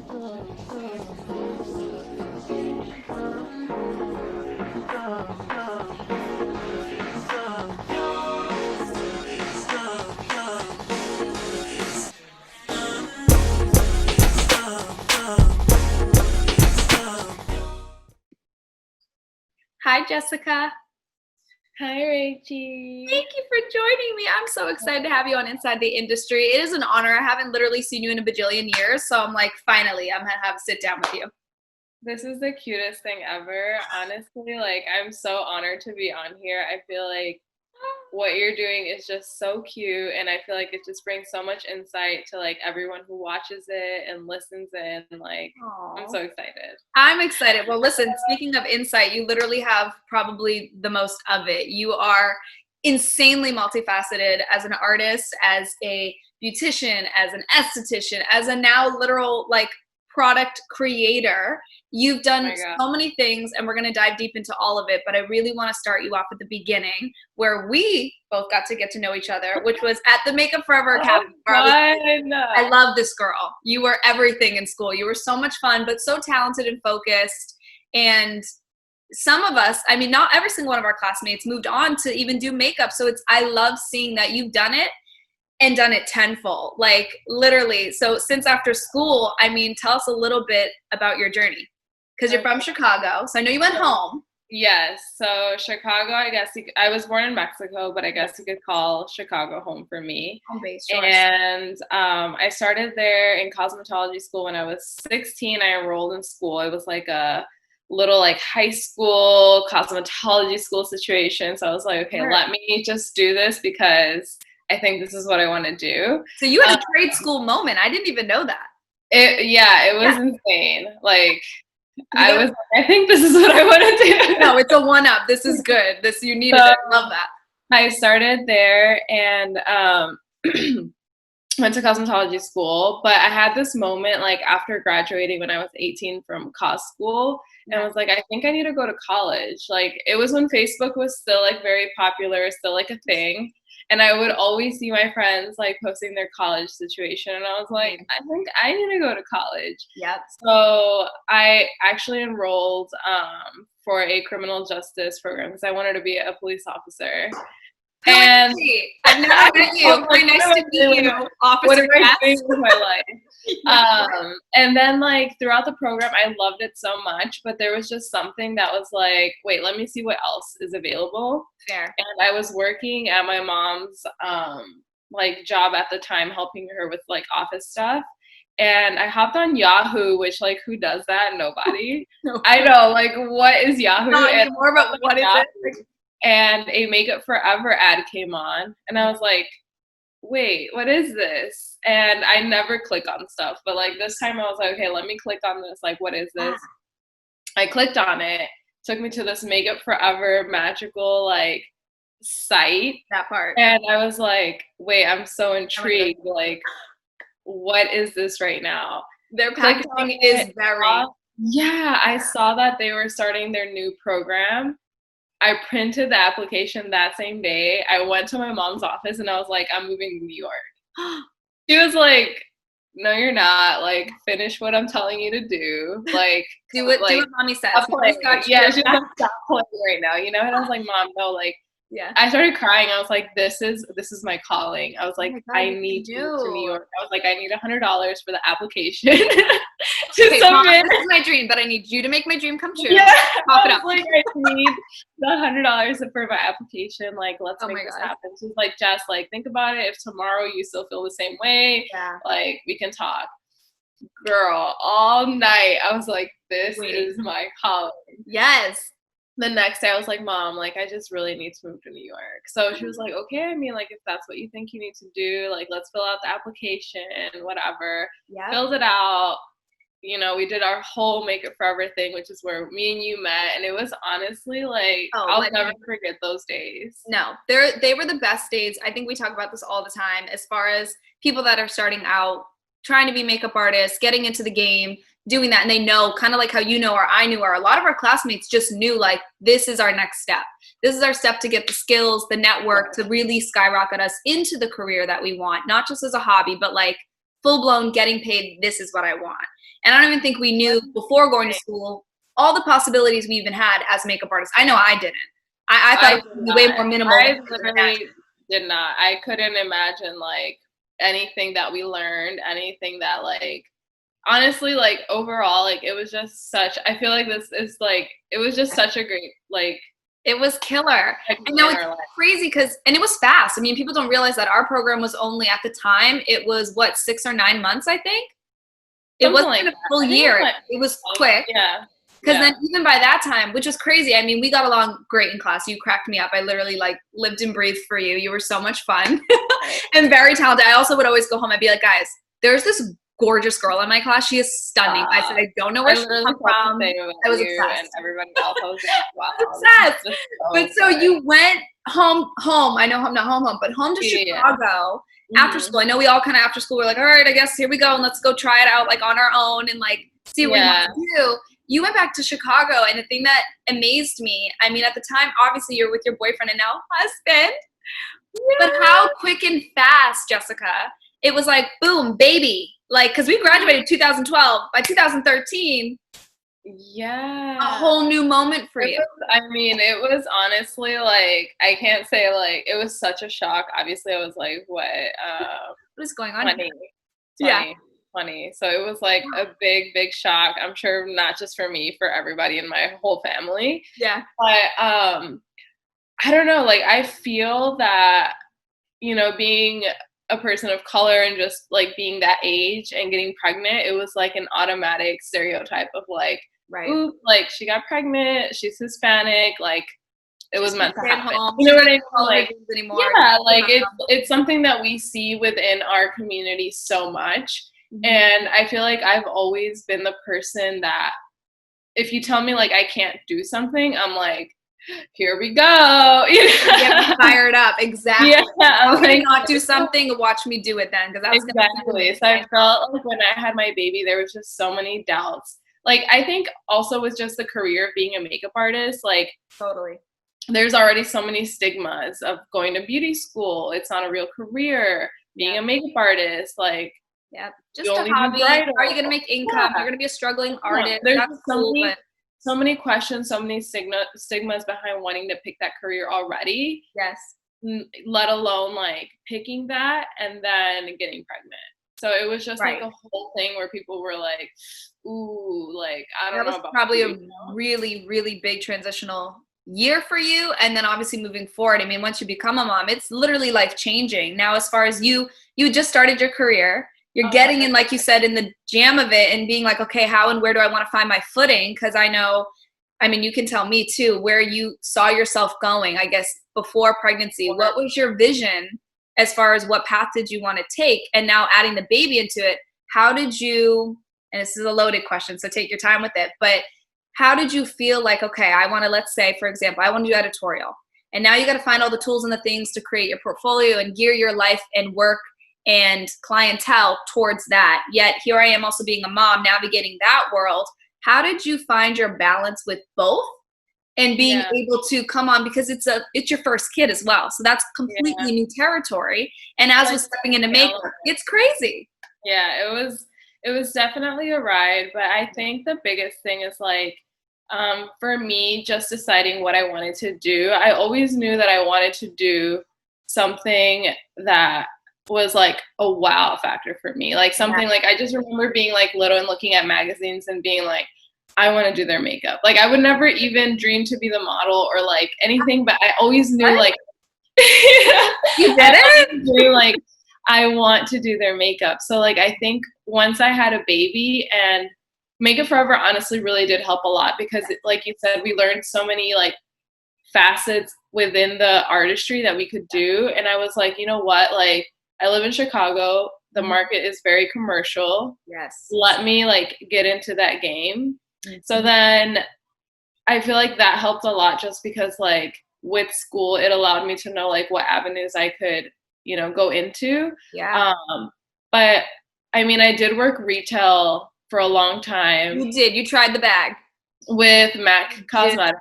Hi, Jessica. Hi, Rachie. Thank you for joining me. I'm so excited to have you on Inside the Industry. It is an honor. I haven't literally seen you in a bajillion years, so I'm like, finally, I'm gonna have a sit down with you. This is the cutest thing ever. Honestly, like, I'm so honored to be on here. I feel like what you're doing is just so cute, and I feel like it just brings so much insight to like everyone who watches it and listens in. Like, I'm Aww. so excited. I'm excited. Well, listen, speaking of insight, you literally have probably the most of it. You are insanely multifaceted as an artist, as a beautician, as an esthetician, as a now literal like product creator. You've Oh done my God. so many things, and we're going to dive deep into all of it. But I really want to start you off at the beginning, where we both got to get to know each other, which was at the Makeup Forever Academy. I love this girl. You were everything in school. You were so much fun, but so talented and focused. And some of us, I mean, not every single one of our classmates moved on to even do makeup. So I love seeing that you've done it and done it tenfold, like literally. So since after school, I mean, tell us a little bit about your journey, because you're from Chicago. So I know you went home. Yes. So Chicago, I guess I was born in Mexico, but I guess you could call Chicago home for me. Home base, sure. And I started there in cosmetology school when I was 16. I enrolled in school. It was like a little like high school cosmetology school situation. So I was like, okay, Sure. let me just do this because I think this is what I want to do. So you had a trade school moment. I didn't even know that. It was insane. Like, I think this is what I want to do. No, it's a one-up. This is good. You needed it. Love that. I started there and went to cosmetology school, but I had this moment like after graduating when I was 18 from cos school, and I was like, I think I need to go to college. Like, it was when Facebook was still like very popular, still like a thing. And I would always see my friends like posting their college situation, and I was like, I think I need to go to college. Yep. So I actually enrolled for a criminal justice program because I wanted to be a police officer. And I've never met you. Very nice to meet you, Officer. What am I doing with my life? And then like throughout the program, I loved it so much, but there was just something that was like, wait, let me see what else is available. Fair. And I was working at my mom's like job at the time, helping her with like office stuff. And I hopped on Yahoo, which like who does that? Nobody. No. I know, like what is Yahoo? Not anymore, but what is it? And a Makeup Forever ad came on, and I was like, wait, what is this? And I never click on stuff, but like this time I was like, okay, let me click on this. Like, what is this? I clicked on it, took me to this Makeup Forever magical like site. That part. And I was like, wait, I'm so intrigued. Like, what is this right now? Their packaging is very. Yeah, I saw that they were starting their new program. I printed the application that same day. I went to my mom's office and I was like, I'm moving to New York. She was like, no, you're not. Like, finish what I'm telling you to do. Like, do what mommy says. Yeah, she's like, stop playing right now, you know? And I was like, Mom, no, like, yeah. I started crying. I was like, this is my calling. I was like, I need to move to New York. I was like, I need $100 for the application to submit. Mom, this is my dream, but I need you to make my dream come true. Yeah, I was like, I need the $100 for my application. Like, let's make this happen. She's like, Jess, like, think about it. If tomorrow you still feel the same way, like, we can talk. Girl, all night, I was like, this is my calling. Yes. The next day I was like, Mom, like, I just really need to move to New York. So she was like, okay, I mean, like, if that's what you think you need to do, like, let's fill out the application, whatever. Filled it out. You know, we did our whole Makeup Forever thing, which is where me and you met. And it was honestly like, I'll never forget those days. No, they were the best days. I think we talk about this all the time as far as people that are starting out, trying to be makeup artists, getting into the game, doing that. And they know, kind of like how you know, or I knew, or a lot of our classmates just knew, like, this is our next step. This is our step to get the skills, the network, to really skyrocket us into the career that we want, not just as a hobby, but like full-blown getting paid, this is what I want. And I don't even think we knew before going to school all the possibilities we even had as makeup artists. I know I didn't. I thought it would be way more minimal. I literally did not. I couldn't imagine like anything that we learned, anything that like, honestly, like overall, like it was just such, I feel like this is like, it was just such a great, like, it was killer. I know it's crazy because, and it was fast. I mean, people don't realize that our program was only at the time, it was what, 6 or 9 months, I think? It wasn't like a full year. Like, it was quick. Yeah. Because then even by that time, which was crazy, I mean, we got along great in class. You cracked me up. I literally like lived and breathed for you. You were so much fun and very talented. I also would always go home and be like, guys, there's this gorgeous girl in my class. She is stunning. I said, I don't know where she's come from. I was obsessed. And everybody else was like, wow. Obsessed. But so you went home. I know I'm not home, but home to Chicago after school. I know we all kind of after school were like, all right, I guess here we go. And let's go try it out like on our own and like see what we want to do. You went back to Chicago, and the thing that amazed me, I mean, at the time, obviously you're with your boyfriend and now husband, but how quick and fast, Jessica, it was like, boom, baby. Like, because we graduated 2012. By 2013, a whole new moment for you. I mean, it was honestly like, I can't say like, it was such a shock. Obviously, I was like, what is going on? 20. So it was like a big shock. I'm sure not just for me, for everybody in my whole family. Yeah. But I don't know, like I feel that, you know, being a person of color and just like being that age and getting pregnant, it was like an automatic stereotype of like, ooh, like she got pregnant, she's Hispanic, like it was meant to happen. You know what I mean? Like, yeah, like it's something that we see within our community so much. And I feel like I've always been the person that if you tell me like I can't do something, I'm like, here we go. You know? Get me fired up. Exactly. Yeah, I'm like, not do something, watch me do it then. Because exactly. So I felt like when I had my baby, there was just so many doubts. Like I think also with just the career of being a makeup artist, like totally. There's already so many stigmas of going to beauty school. It's not a real career. Being a makeup artist, like just a hobby. Are you going to make income? You're going to be a struggling artist. There's so many questions, so many stigmas behind wanting to pick that career already. Yes. Let alone like picking that and then getting pregnant. So it was just like a whole thing where people were like, ooh, like, I don't know about probably a really, really big transitional year for you. And then obviously moving forward, I mean, once you become a mom, it's literally life changing. Now, as far as you just started your career, you're getting in, like you said, in the jam of it and being like, okay, how and where do I want to find my footing? Because I know, I mean, you can tell me too, where you saw yourself going, I guess, before pregnancy. What was your vision as far as what path did you want to take? And now adding the baby into it, how did you, and this is a loaded question, so take your time with it, but how did you feel like, okay, I want to, let's say, for example, I want to do editorial. And now you got to find all the tools and the things to create your portfolio and gear your life and work and clientele towards that. Yet here I am also being a mom, navigating that world. How did you find your balance with both and being able to come on, because it's your first kid as well. So that's completely new territory. And as we're stepping into makeup, it's crazy. Yeah, it was definitely a ride, but I think the biggest thing is like, for me, just deciding what I wanted to do. I always knew that I wanted to do something that was like a wow factor for me. Like something like, I just remember being like little and looking at magazines and being like, I want to do their makeup. Like I would never even dream to be the model or like anything, but I always knew like, you did it? Knew, like, I want to do their makeup. So like, I think once I had a baby, and Makeup Forever honestly really did help a lot because like you said, we learned so many like facets within the artistry that we could do. And I was like, you know what? Like I live in Chicago. The market is very commercial. Yes. Let me like get into that game. So then I feel like that helped a lot just because like with school, it allowed me to know like what avenues I could, you know, go into. Yeah. But I mean, I did work retail for a long time. You did. You tried the bag. With MAC Cosmetics.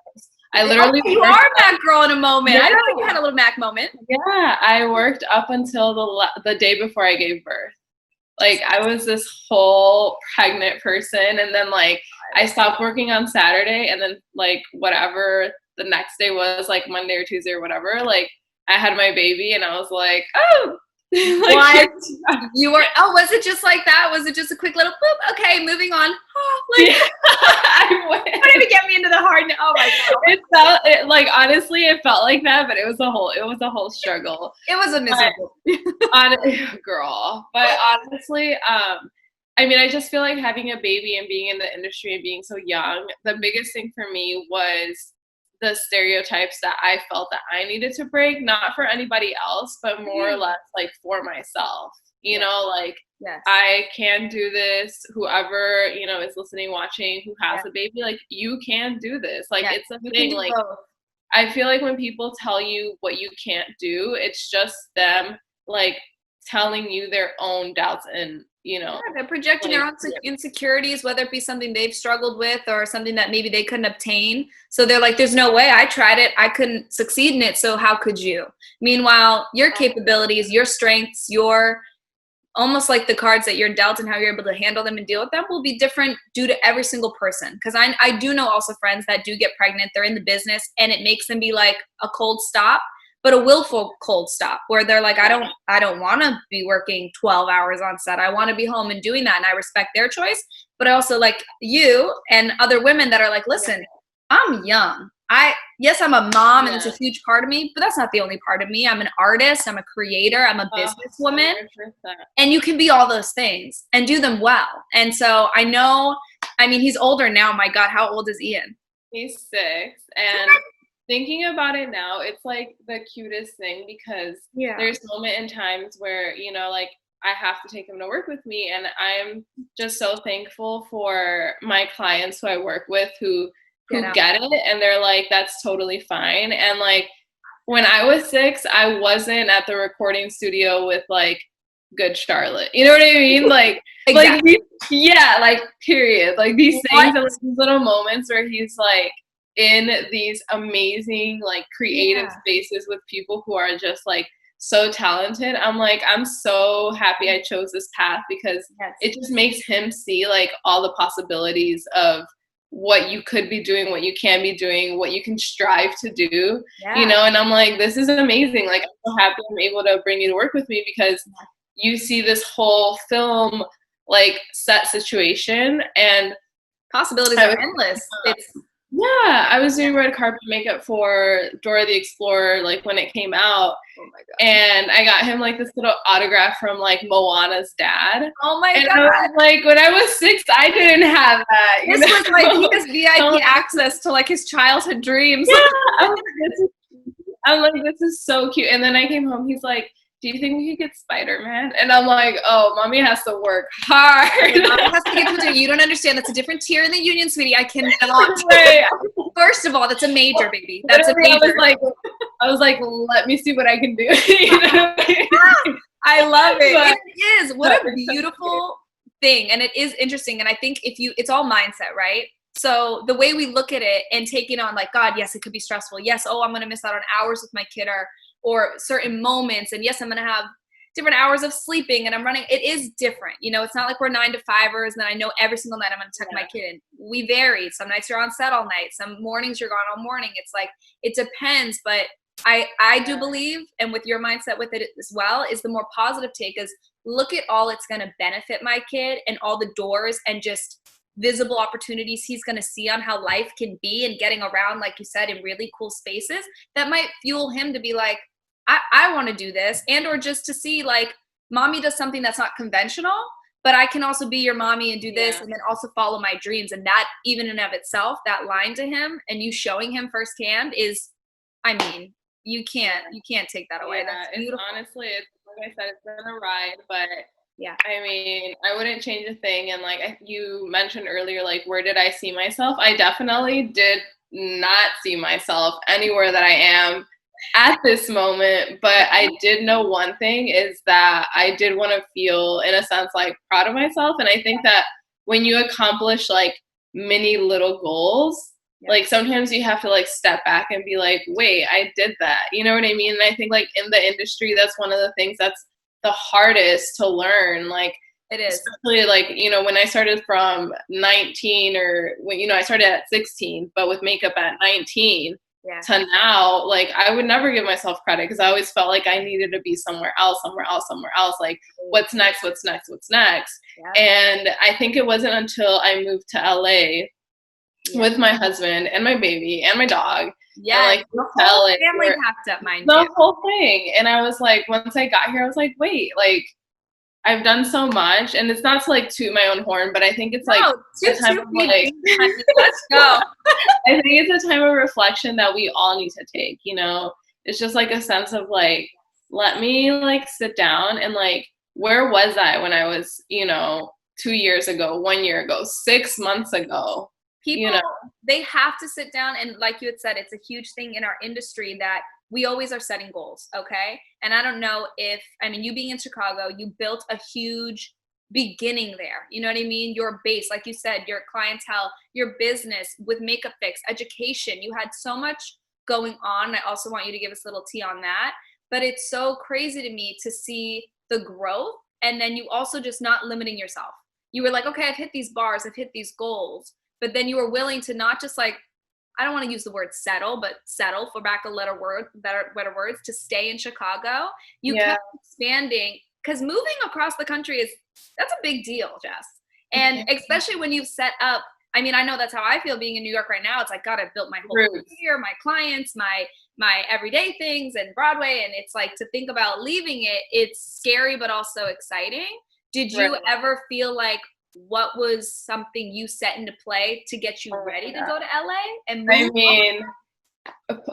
I literally you are a MAC girl in a moment. I know you had a little MAC moment. Yeah, I worked up until the day before I gave birth. Like I was this whole pregnant person, and then like I stopped working on Saturday, and then like whatever the next day was, like Monday or Tuesday or whatever, like I had my baby, and I was like, oh, like, what? You were, oh, was it just like that? Was it just a quick little boop? Okay, moving on. Oh, like, yeah, I went. Don't even get me into the hard. Oh my god! Like honestly, it felt like that, but it was a whole struggle. It was a miserable girl. But honestly, I mean, I just feel like having a baby and being in the industry and being so young, the biggest thing for me was the stereotypes that I felt that I needed to break, not for anybody else, but more or less like for myself. You know, like I can do this. Whoever, you know, is listening, watching, who has a baby, like you can do this. Like it's a thing. Like I feel like when people tell you what you can't do, it's just them like telling you their own doubts and, you know, they're projecting their own insecurities, whether it be something they've struggled with or something that maybe they couldn't obtain. So they're like, there's no way, I tried it, I couldn't succeed in it, so how could you? Meanwhile, your capabilities, your strengths, your almost like the cards that you're dealt and how you're able to handle them and deal with them will be different due to every single person. Because I do know also friends that do get pregnant, they're in the business, and it makes them be like a cold stop, but a willful cold stop where they're like, I don't want to be working 12 hours on set. I want to be home and doing that, and I respect their choice. But I also like you and other women that are like, listen, I'm young. Yes, I'm a mom and it's a huge part of me, but that's not the only part of me. I'm an artist, I'm a creator, I'm a businesswoman. 100%. And you can be all those things and do them well. And so I know, I mean, he's older now. My God, how old is Ian? He's 6. And thinking about it now, it's like the cutest thing because there's moment in times where, you know, like I have to take him to work with me. And I'm just so thankful for my clients who I work with who get it, and they're like, that's totally fine. And like when I was 6, I wasn't at the recording studio with like Good Charlotte, you know what I mean? Like exactly. like period, like these things and like, these little moments where he's like in these amazing like creative spaces with people who are just like so talented. I'm like, I'm so happy I chose this path because it just makes him see like all the possibilities of what you could be doing, what you can be doing, what you can strive to do, you know? And I'm like, this is amazing. Like, I'm so happy I'm able to bring you to work with me because you see this whole film, like, set situation and possibilities are endless. I was doing red carpet makeup for Dora the Explorer, like, when it came out. Oh my God. And I got him, like, this little autograph from, like, Moana's dad. Oh my God. I was, like, when I was 6, I didn't have that. This was, like, his VIP access to, like, his childhood dreams. Yeah. I'm like, this is so cute. And then I came home, he's like, do you think we could get Spider-Man? And I'm like, oh, mommy has to work hard. Mommy has to get to you don't understand. That's a different tier in the union, sweetie. I cannot. First of all, that's a major, baby. That's a major. I was like, let me see what I can do. You know? I love it. It is. What a beautiful thing. And it is interesting. And I think it's all mindset, right? So the way we look at it and take it on like, God, yes, it could be stressful. Yes, oh, I'm going to miss out on hours with my kid or certain moments. And yes, I'm going to have different hours of sleeping and I'm running. It is different. You know, it's not like we're 9-to-5ers and then I know every single night I'm going to check my kid in. We vary. Some nights you're on set all night. Some mornings you're gone all morning. It's like, it depends. But I do believe, and with your mindset with it as well, is the more positive take is look at all it's going to benefit my kid and all the doors and just visible opportunities he's going to see on how life can be and getting around, like you said, in really cool spaces that might fuel him to be like, I want to do this, and or just to see like mommy does something that's not conventional, but I can also be your mommy and do this and then also follow my dreams. And that even in of itself, that line to him and you showing him firsthand is, I mean, you can't take that away. That's beautiful. Honestly, it's like I said, it's been a ride, but I mean, I wouldn't change a thing. And like you mentioned earlier, like, where did I see myself? I definitely did not see myself anywhere that I am at this moment. But I did know one thing is that I did want to feel, in a sense, like proud of myself. And I think that when you accomplish like many little goals, like sometimes you have to like step back and be like, wait, I did that. You know what I mean? And I think like in the industry, that's one of the things that's the hardest to learn. Like It is. Especially like, when I started from 19 or when, I started at 16, but with makeup at 19 to now, like I would never give myself credit because I always felt like I needed to be somewhere else. Like what's next? Yeah. And I think it wasn't until I moved to LA with my husband and my baby and my dog. Yeah, like the whole family packed up, mind you. The whole thing. And I was like, once I got here, I was like, wait, like I've done so much, and it's not to like toot my own horn, but I think it's like a time of like, let's go. I think it's a time of reflection that we all need to take. It's just like a sense of like, let me like sit down and like, where was I when I was, 2 years ago, 1 year ago, 6 months ago? People, they have to sit down, and like you had said, it's a huge thing in our industry that we always are setting goals, okay? And I don't know you being in Chicago, you built a huge beginning there. You know what I mean? Your base, like you said, your clientele, your business with Makeup Fix, education. You had so much going on. I also want you to give us a little tea on that. But it's so crazy to me to see the growth, and then you also just not limiting yourself. You were like, okay, I've hit these bars, I've hit these goals. But then you were willing to not just like, I don't want to use the word settle, but settle, for better words, to stay in Chicago. You kept expanding, because moving across the country that's a big deal, Jess. And especially when you've set up, I know that's how I feel being in New York right now. It's like, God, I've built my whole career, my clients, my everyday things and Broadway. And it's like, to think about leaving it, it's scary, but also exciting. Did you ever feel like, what was something you set into play to get you ready to go to LA and move?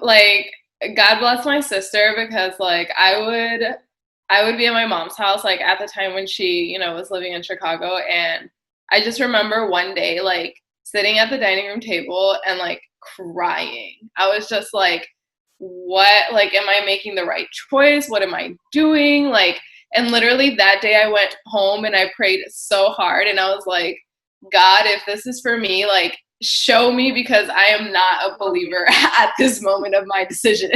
Like, God bless my sister, because like I would be at my mom's house like at the time when she, was living in Chicago, and I just remember one day like sitting at the dining room table and like crying. I was just like, what, like, am I making the right choice? What am I doing? Like, and literally that day I went home and I prayed so hard, and I was like, God, if this is for me, like, show me, because I am not a believer at this moment of my decision.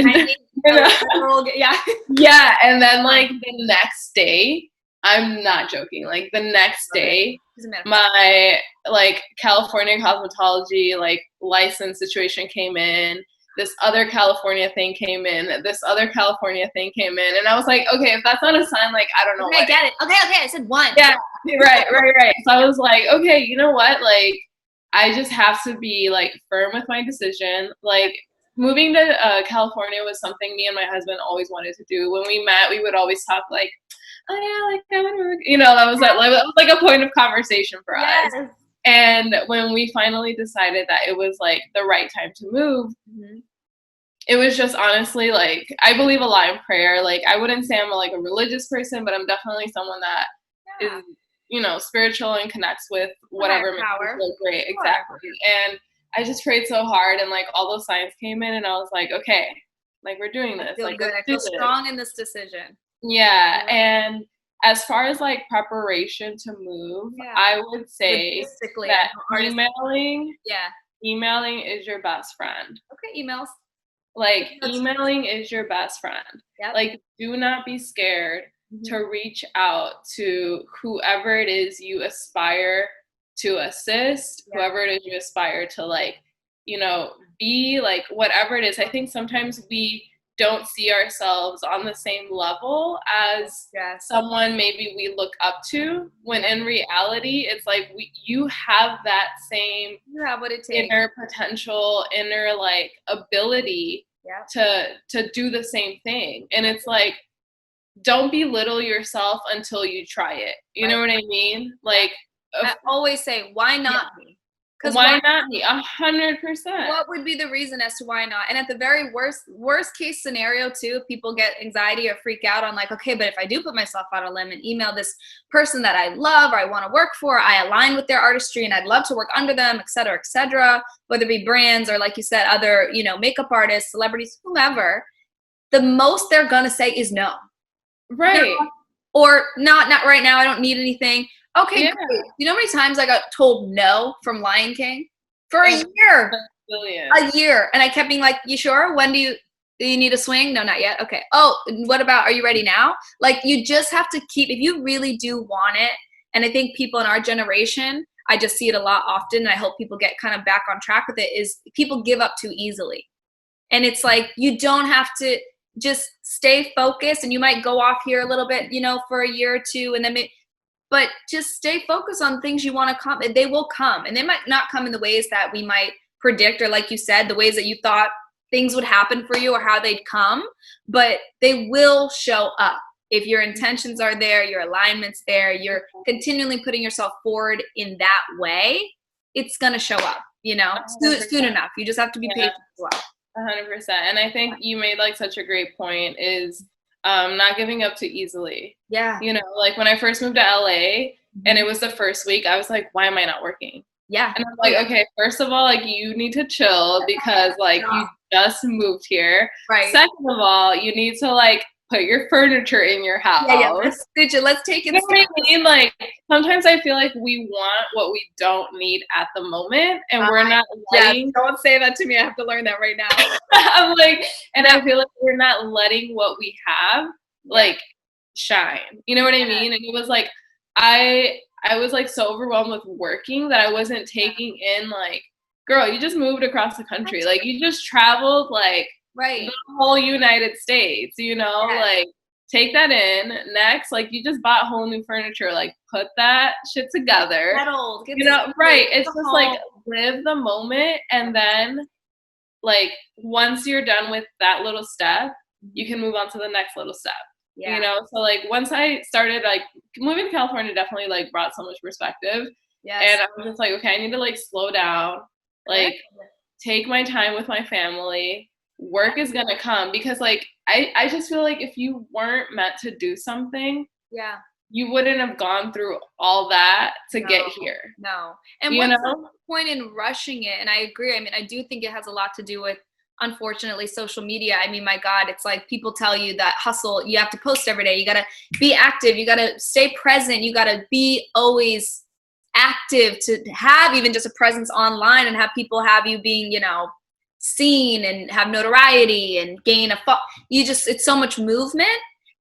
Yeah. And then like the next day, I'm not joking, like the next day, my like California cosmetology like license situation came in. This other California thing came in, this other California thing came in. And I was like, okay, if that's not a sign, like, I don't know. Okay, I get it. Okay, I said one. Yeah, right. So I was like, okay, you know what? Like, I just have to be like firm with my decision. Like, moving to California was something me and my husband always wanted to do. When we met, we would always talk like, oh yeah, like I want to work. That was like a point of conversation for us. And when we finally decided that it was like the right time to move, it was just honestly like, I believe a lot in prayer. Like, I wouldn't say I'm like a religious person, but I'm definitely someone that is, spiritual and connects with whatever makes me feel great. Exactly. And I just prayed so hard, and like all those signs came in, and I was like, okay, like we're doing this. I feel like, good. I feel strong in this decision. Yeah. And as far as like preparation to move, I would say that emailing is your best friend. Okay, emails. Like, emailing is your best friend. Like, do not be scared to reach out to whoever it is you aspire to assist, whoever it is you aspire to like, be, like, whatever it is. I think sometimes we don't see ourselves on the same level as someone maybe we look up to, when in reality it's like you have that same what it takes. inner potential, inner like ability to do the same thing. And it's like, don't belittle yourself until you try it. You know what I mean? Like, I always say, why not me? Why not me? 100%. What would be the reason as to why not? And at the very worst case scenario too, if people get anxiety or freak out on like, okay, but if I do put myself on a limb and email this person that I love or I want to work for, I align with their artistry and I'd love to work under them, et cetera, whether it be brands or, like you said, other, makeup artists, celebrities, whomever, the most they're going to say is no. Right. No. Or not right now. I don't need anything. Okay, great. You know how many times I got told no from Lion King? For a year. A year. And I kept being like, you sure? When do you need a swing? No, not yet. Okay. Oh, what about, are you ready now? Like, you just have to keep, if you really do want it, And I think people in our generation, I just see it a lot often, and I hope people get kind of back on track with it, is people give up too easily. And it's like, you don't have to, just stay focused, and you might go off here a little bit, for a year or two, and then but just stay focused on things you want to come. They will come, and they might not come in the ways that we might predict, or like you said, the ways that you thought things would happen for you or how they'd come, but they will show up. If your intentions are there, your alignment's there, you're continually putting yourself forward in that way, it's going to show up, soon enough. You just have to be patient as well. 100%. And I think you made like such a great point, is not giving up too easily. Yeah. Like when I first moved to LA and it was the first week, I was like, why am I not working? Yeah. And I'm like, okay, first of all, like you need to chill, because like you just moved here. Right. Second of all, you need to like put your furniture in your house. Yeah. Let's take it. You know what I mean? Like sometimes I feel like we want what we don't need at the moment, and we're not letting. Yeah, don't say that to me. I have to learn that right now. I'm like, and I feel like we're not letting what we have like shine. You know what I mean? And it was like I was like so overwhelmed with working that I wasn't taking in like, girl, you just moved across the country. Like you just traveled like the whole United States, like take that in. Next, like you just bought whole new furniture, like put that shit together. Settled. Right. It's just like live the moment, and then like once you're done with that little step, you can move on to the next little step. Yeah. So like once I started like moving to California, definitely like brought so much perspective. Yes. And I was just like, okay, I need to like slow down, like take my time with my family. Work is gonna come, because like I just feel like if you weren't meant to do something, you wouldn't have gone through all that to get here. No. And what's the point in rushing it? And I agree. I mean, I do think it has a lot to do with, unfortunately, social media. I mean, my God, it's like people tell you that hustle, you have to post every day. You got to be active. You got to stay present. You got to be always active to have even just a presence online, and have people have you being, seen and have notoriety and gain it's so much movement,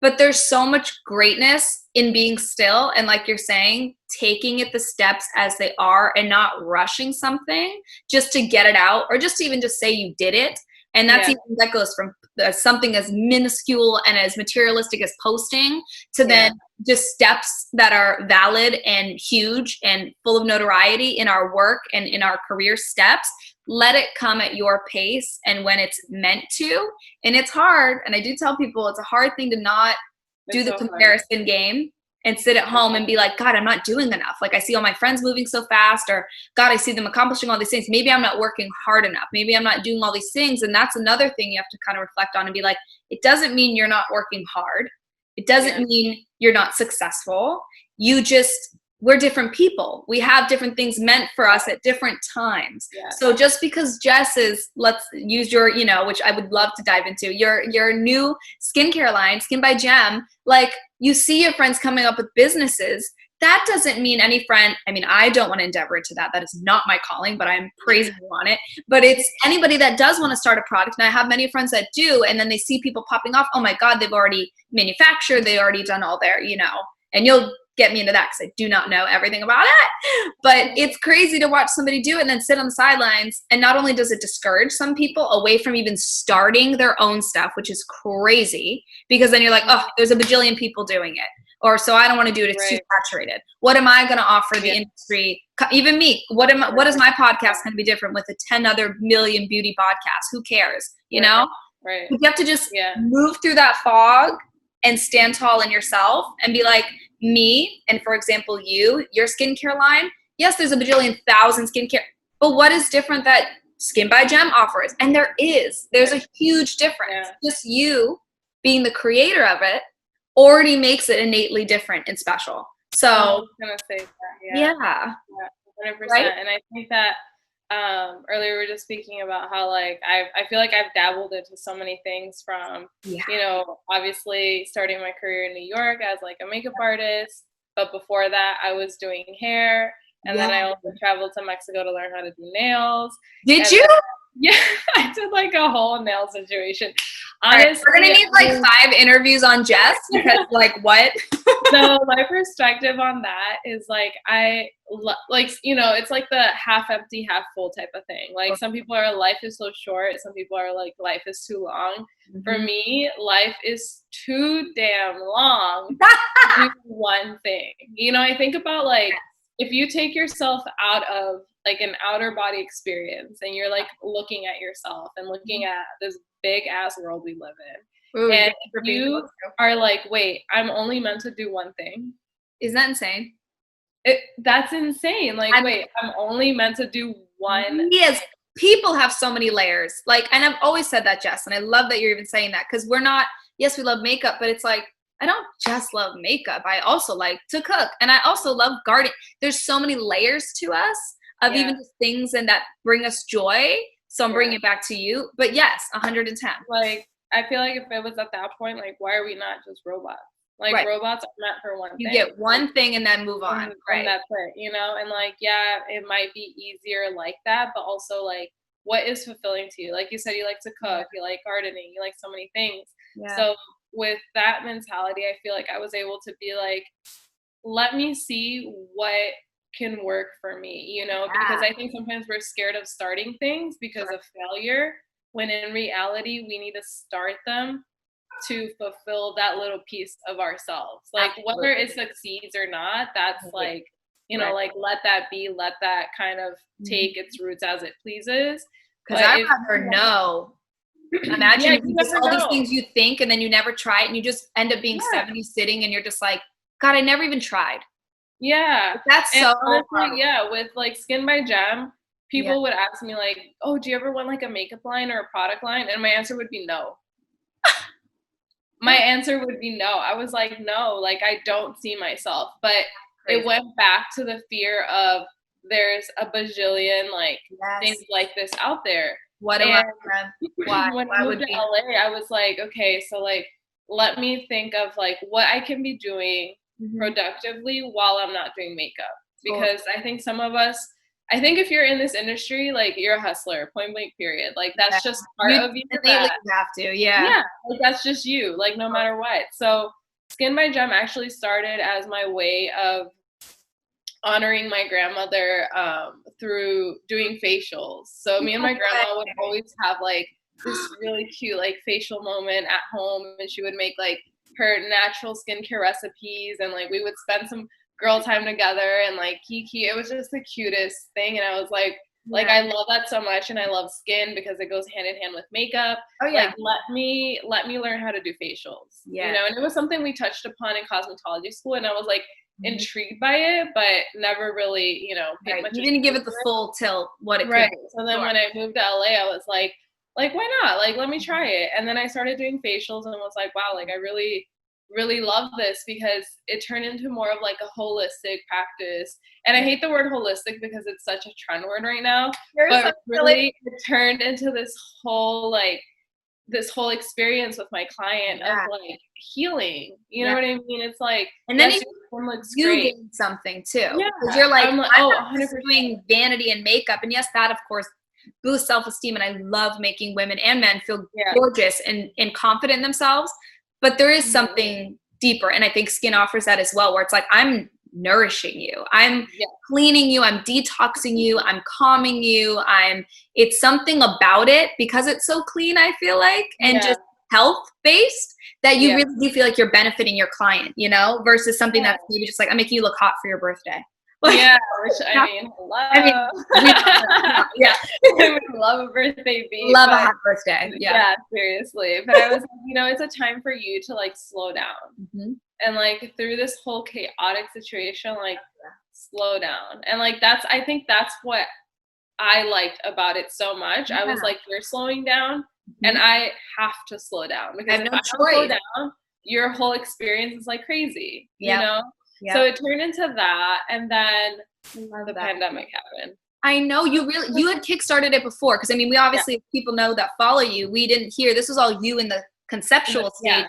but there's so much greatness in being still. And like you're saying, taking it the steps as they are and not rushing something just to get it out, or just to even just say you did it. And that's even, that goes from something as minuscule and as materialistic as posting to then just steps that are valid and huge and full of notoriety in our work and in our career steps. Let it come at your pace and when it's meant to. And it's hard. And I do tell people it's a hard thing to not do the comparison game and sit at home and be like, God, I'm not doing enough. Like I see all my friends moving so fast, or God, I see them accomplishing all these things. Maybe I'm not working hard enough. Maybe I'm not doing all these things. And that's another thing you have to kind of reflect on and be like, it doesn't mean you're not working hard. It doesn't mean you're not successful. We're different people. We have different things meant for us at different times. Yeah. So just because Jess is, let's use your, which I would love to dive into, your new skincare line, Skin by Gem, like you see your friends coming up with businesses. That doesn't mean any friend, I don't want to endeavor into that. That is not my calling, but I'm praising you on it. But it's anybody that does want to start a product. And I have many friends that do, and then they see people popping off. Oh my God, they've already manufactured. They already done all their, and you'll get me into that because I do not know everything about it. But it's crazy to watch somebody do it and then sit on the sidelines. And not only does it discourage some people away from even starting their own stuff, which is crazy, because then you're like, oh, there's a bajillion people doing it. Or so I don't want to do it. It's too saturated. What am I going to offer the industry? Even me. What is my podcast going to be different with the 10 other million beauty podcasts? Who cares? You know? Right. You have to just move through that fog and stand tall in yourself and be like, me, and for example, your skincare line, yes, there's a bajillion thousand skincare, but what is different that Skin by Gem offers? And there's a huge difference. Yeah. Just you being the creator of it already makes it innately different and special. So I was gonna say that, yeah, 100%. Right? And I think that earlier we were just speaking about how like I feel like I've dabbled into so many things from obviously starting my career in New York as like a makeup artist, but before that I was doing hair, and then I also traveled to Mexico to learn how to do nails. Did you? Yeah, I did like a whole nail situation. Honestly, Honestly, we're gonna need like 5 interviews on Jess because like what? So my perspective on that is like like, you know, it's like the half empty, half full type of thing. Like some people are life is so short, some people are like life is too long. For me, life is too damn long to do one thing. You know, I think about like if you take yourself out of like an outer body experience and you're like looking at yourself and looking at this big ass world we live in. Ooh, And you are like, wait, I'm only meant to do one thing. Isn't that insane? That's insane. Like, wait, I'm only meant to do one. Yes. People have so many layers. Like, and I've always said that, Jess, and I love that you're even saying that because we're not, yes, we love makeup, but it's like, I don't just love makeup. I also like to cook and I also love gardening. There's so many layers to us of even just things and that bring us joy. So I'm bringing it back to you. But yes, 110. Like, I feel like if it was at that point, like, why are we not just robots? Like, robots are meant for one thing. You get one thing and then move on. And that's it, you know? And like, yeah, it might be easier like that, but also like, what is fulfilling to you? Like you said, you like to cook, you like gardening, you like so many things. So with that mentality, I feel like I was able to be like, let me see what can work for me, you know? Because I think sometimes we're scared of starting things because of failure, when in reality, we need to start them to fulfill that little piece of ourselves. Like whether it succeeds or not, that's like, you know, like let that be, let that kind of take its roots as it pleases. Because I'd rather know. Imagine just all these things you think and then you never try it and you just end up being 70 sitting and you're just like, God, I never even tried. Yeah. That's so honestly, with like Skin by Gem, people would ask me like, oh, do you ever want like a makeup line or a product line? And my answer would be no. My answer would be no. I was like, no, like I don't see myself. But it went back to the fear of there's a bajillion like things like this out there. What do I when I moved to LA, I was like, okay, so like let me think of like what I can be doing productively while I'm not doing makeup. Because I think some of us, I think if you're in this industry, like you're a hustler, point blank period. Like that's just part of you. You have to, yeah, like that's just you, like no matter what. So Skin by Gem actually started as my way of honoring my grandmother through doing facials. So me and my grandma would always have like this really cute like facial moment at home, and she would make like her natural skincare recipes, and like we would spend some girl time together and like kiki. It was just the cutest thing, and I was like I love that so much, and I love skin because it goes hand in hand with makeup. Like let me learn how to do facials. You know, and it was something we touched upon in cosmetology school, and I was like intrigued by it, but never really, you know, paid much. You didn't give it the full tilt what it could be. So then when I moved to LA, I was like why not? Like let me try it. And then I started doing facials and was like, wow, like I really love this, because it turned into more of like a holistic practice. And I hate the word holistic because it's such a trend word right now. But really it turned into this whole experience with my client of like healing. You know what I mean? It's like, and then you gain something too. Because you're like, I'm not 100% doing vanity and makeup. And yes, that of course boosts self-esteem. And I love making women and men feel gorgeous and confident in themselves. But there is something deeper. And I think skin offers that as well, where it's like, I'm nourishing you. I'm cleaning you. I'm detoxing you. I'm calming you. It's something about it because it's so clean, I feel like, and just health-based, that you really do feel like you're benefiting your client, you know, versus something that's maybe just like, I'm making you look hot for your birthday. Which I mean, I would love a birthday beat. Love a hot birthday. Yeah, seriously. But I was, you know, it's a time for you to like slow down. And like through this whole chaotic situation, like slow down. And like I think that's what I liked about it so much. I was like, you're slowing down and I have to slow down, because if I don't slow down, your whole experience is like crazy, you know? So it turned into that, and then the pandemic happened. I know you had kickstarted it before, because I mean, we obviously, people know that follow you, we didn't hear, this was all you in the conceptual stages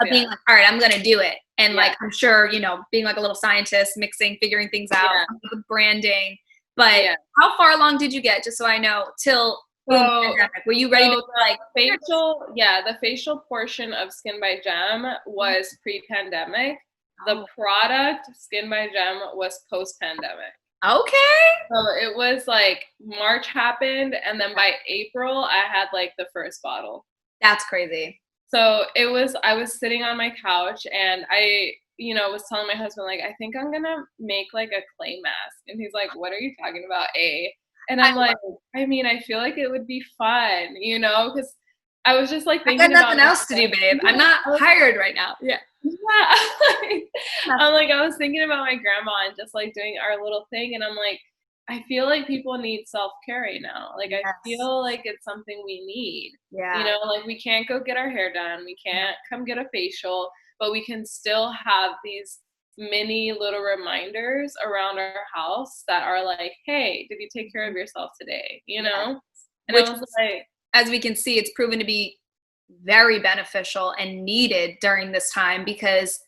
of being like, all right, I'm gonna do it, and like I'm sure, you know, being like a little scientist, figuring things out with branding. But how far along did you get, just so I know, till boom, So, pandemic? Were you ready to like the facial portion of Skin by Gem was pre-pandemic. The product Skin by Gem was post-pandemic. Okay. So it was like March happened, and then by April I had like the first bottle. That's crazy. So I was sitting on my couch, and I, was telling my husband, like, I think I'm gonna make like a clay mask. And he's like, what are you talking about, A? And I'm like, I mean, I feel like it would be fun, because I was just like thinking I got nothing else to do, babe. I'm not hired right now. Yeah. I was thinking about my grandma and just like doing our little thing. And I'm like, I feel like people need self-care right now. Like, I feel like it's something we need. Yeah. Like we can't go get our hair done. We can't come get a facial, but we can still have these mini little reminders around our house that are like, hey, did you take care of yourself today? And Which, I was like, as we can see, it's proven to be very beneficial and needed during this time, because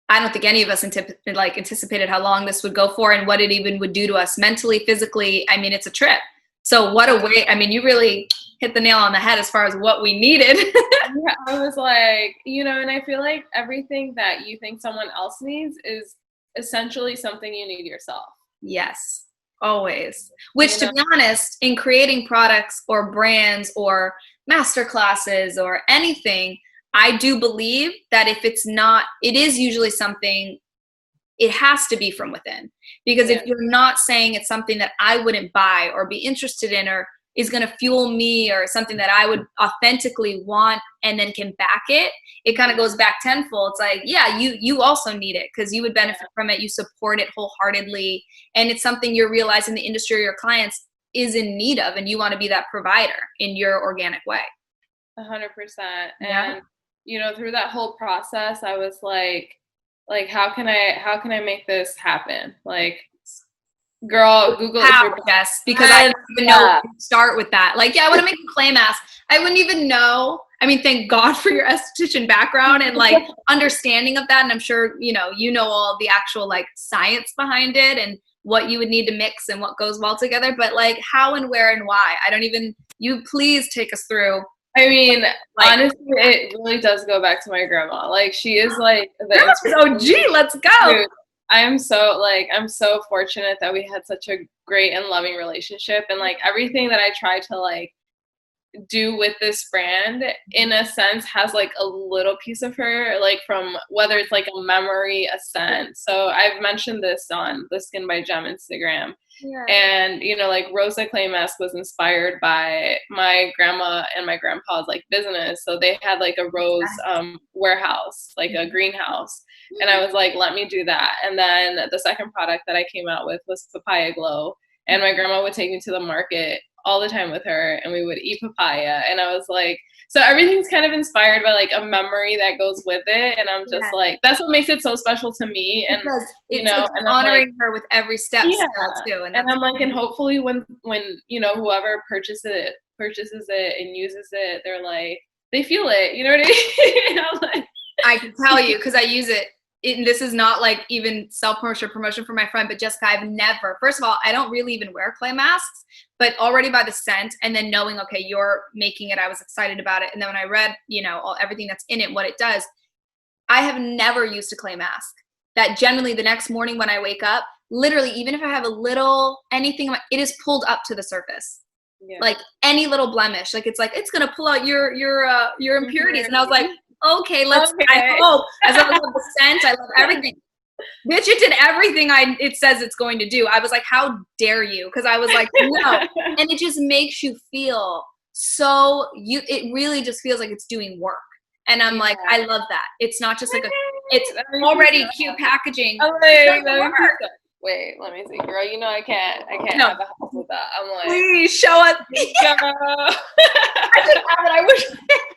I don't think any of us anticipated how long this would go for and what it even would do to us mentally, physically. I mean, it's a trip. So what a way. I mean, you really hit the nail on the head as far as what we needed. Yeah, I was like, and I feel like everything that you think someone else needs is essentially something you need yourself. Yes, always. Which, to be honest, in creating products or brands or master classes or anything, I do believe that if it's not, it is usually something, it has to be from within. Because if you're not saying it's something that I wouldn't buy or be interested in or is going to fuel me or something that I would authentically want and then can back it, it kind of goes back tenfold. It's like, yeah, you also need it because you would benefit from it. You support it wholeheartedly. And it's something you're realizing the industry or your clients is in need of, and you want to be that provider in your organic way. 100%. And, through that whole process, I was like, how can I make this happen? Like, girl, Google how, yes, because I don't even know where to start with that. Like, I want to make a clay mask. I wouldn't even know. I mean, thank God for your esthetician background and like understanding of that. And I'm sure, you know all the actual like science behind it and what you would need to mix and what goes well together. But like how and where and why, I don't even, you please take us through. I mean, honestly, it really does go back to my grandma. Like, she is like the OG. Let's go. Dude, I'm so fortunate that we had such a great and loving relationship, and like everything that I try to like do with this brand in a sense has like a little piece of her, like from whether it's like a memory, a scent. So I've mentioned this on the Skin by Gem Instagram. Yeah. And like Rosa Clay Mask was inspired by my grandma and my grandpa's like business. So they had like a rose warehouse, like a greenhouse. And I was like, let me do that. And then the second product that I came out with was Papaya Glow. And my grandma would take me to the market all the time with her, and we would eat papaya. And I was like, so everything's kind of inspired by like a memory that goes with it. And I'm just like, that's what makes it so special to me. And because it's and honoring her with every step too. And I'm like, and hopefully when whoever purchases it and uses it, they're like, they feel it. You know what I mean? I'm like, I can tell you because I use it. This is not like even self-promotion for my friend, but Jessica, I've never, first of all, I don't really even wear clay masks, but already by the scent and then knowing, okay, you're making it, I was excited about it. And then when I read, everything that's in it, what it does, I have never used a clay mask that generally the next morning when I wake up, literally, even if I have a little, anything, it is pulled up to the surface. Yeah. Like any little blemish, like it's going to pull out your impurities. And I was like, okay, I hope. As I love the scent, I love everything. Bitch, it did everything it says it's going to do. I was like, how dare you? Because I was like, no. And it just makes you feel so, it really just feels like it's doing work. And I'm like, I love that. It's not just like it's already cute packaging. Wait, let me see, girl. I can't have a house with that. I'm like, please show us. I should have it. I wish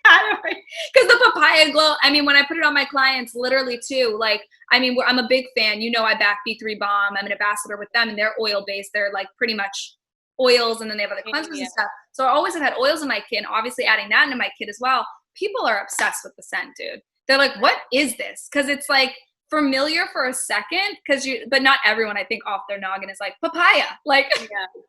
I had it. Because the Papaya Glow, I mean, when I put it on my clients, literally too, like, I mean, I'm a big fan. I back B3 Balm. I'm an ambassador with them, and they're oil-based. They're like pretty much oils, and then they have other cleansers and stuff. So I always have had oils in my kit, and obviously adding that into my kit as well. People are obsessed with the scent, dude. They're like, what is this? Because it's like familiar for a second, but not everyone, I think, off their noggin is like papaya. Like,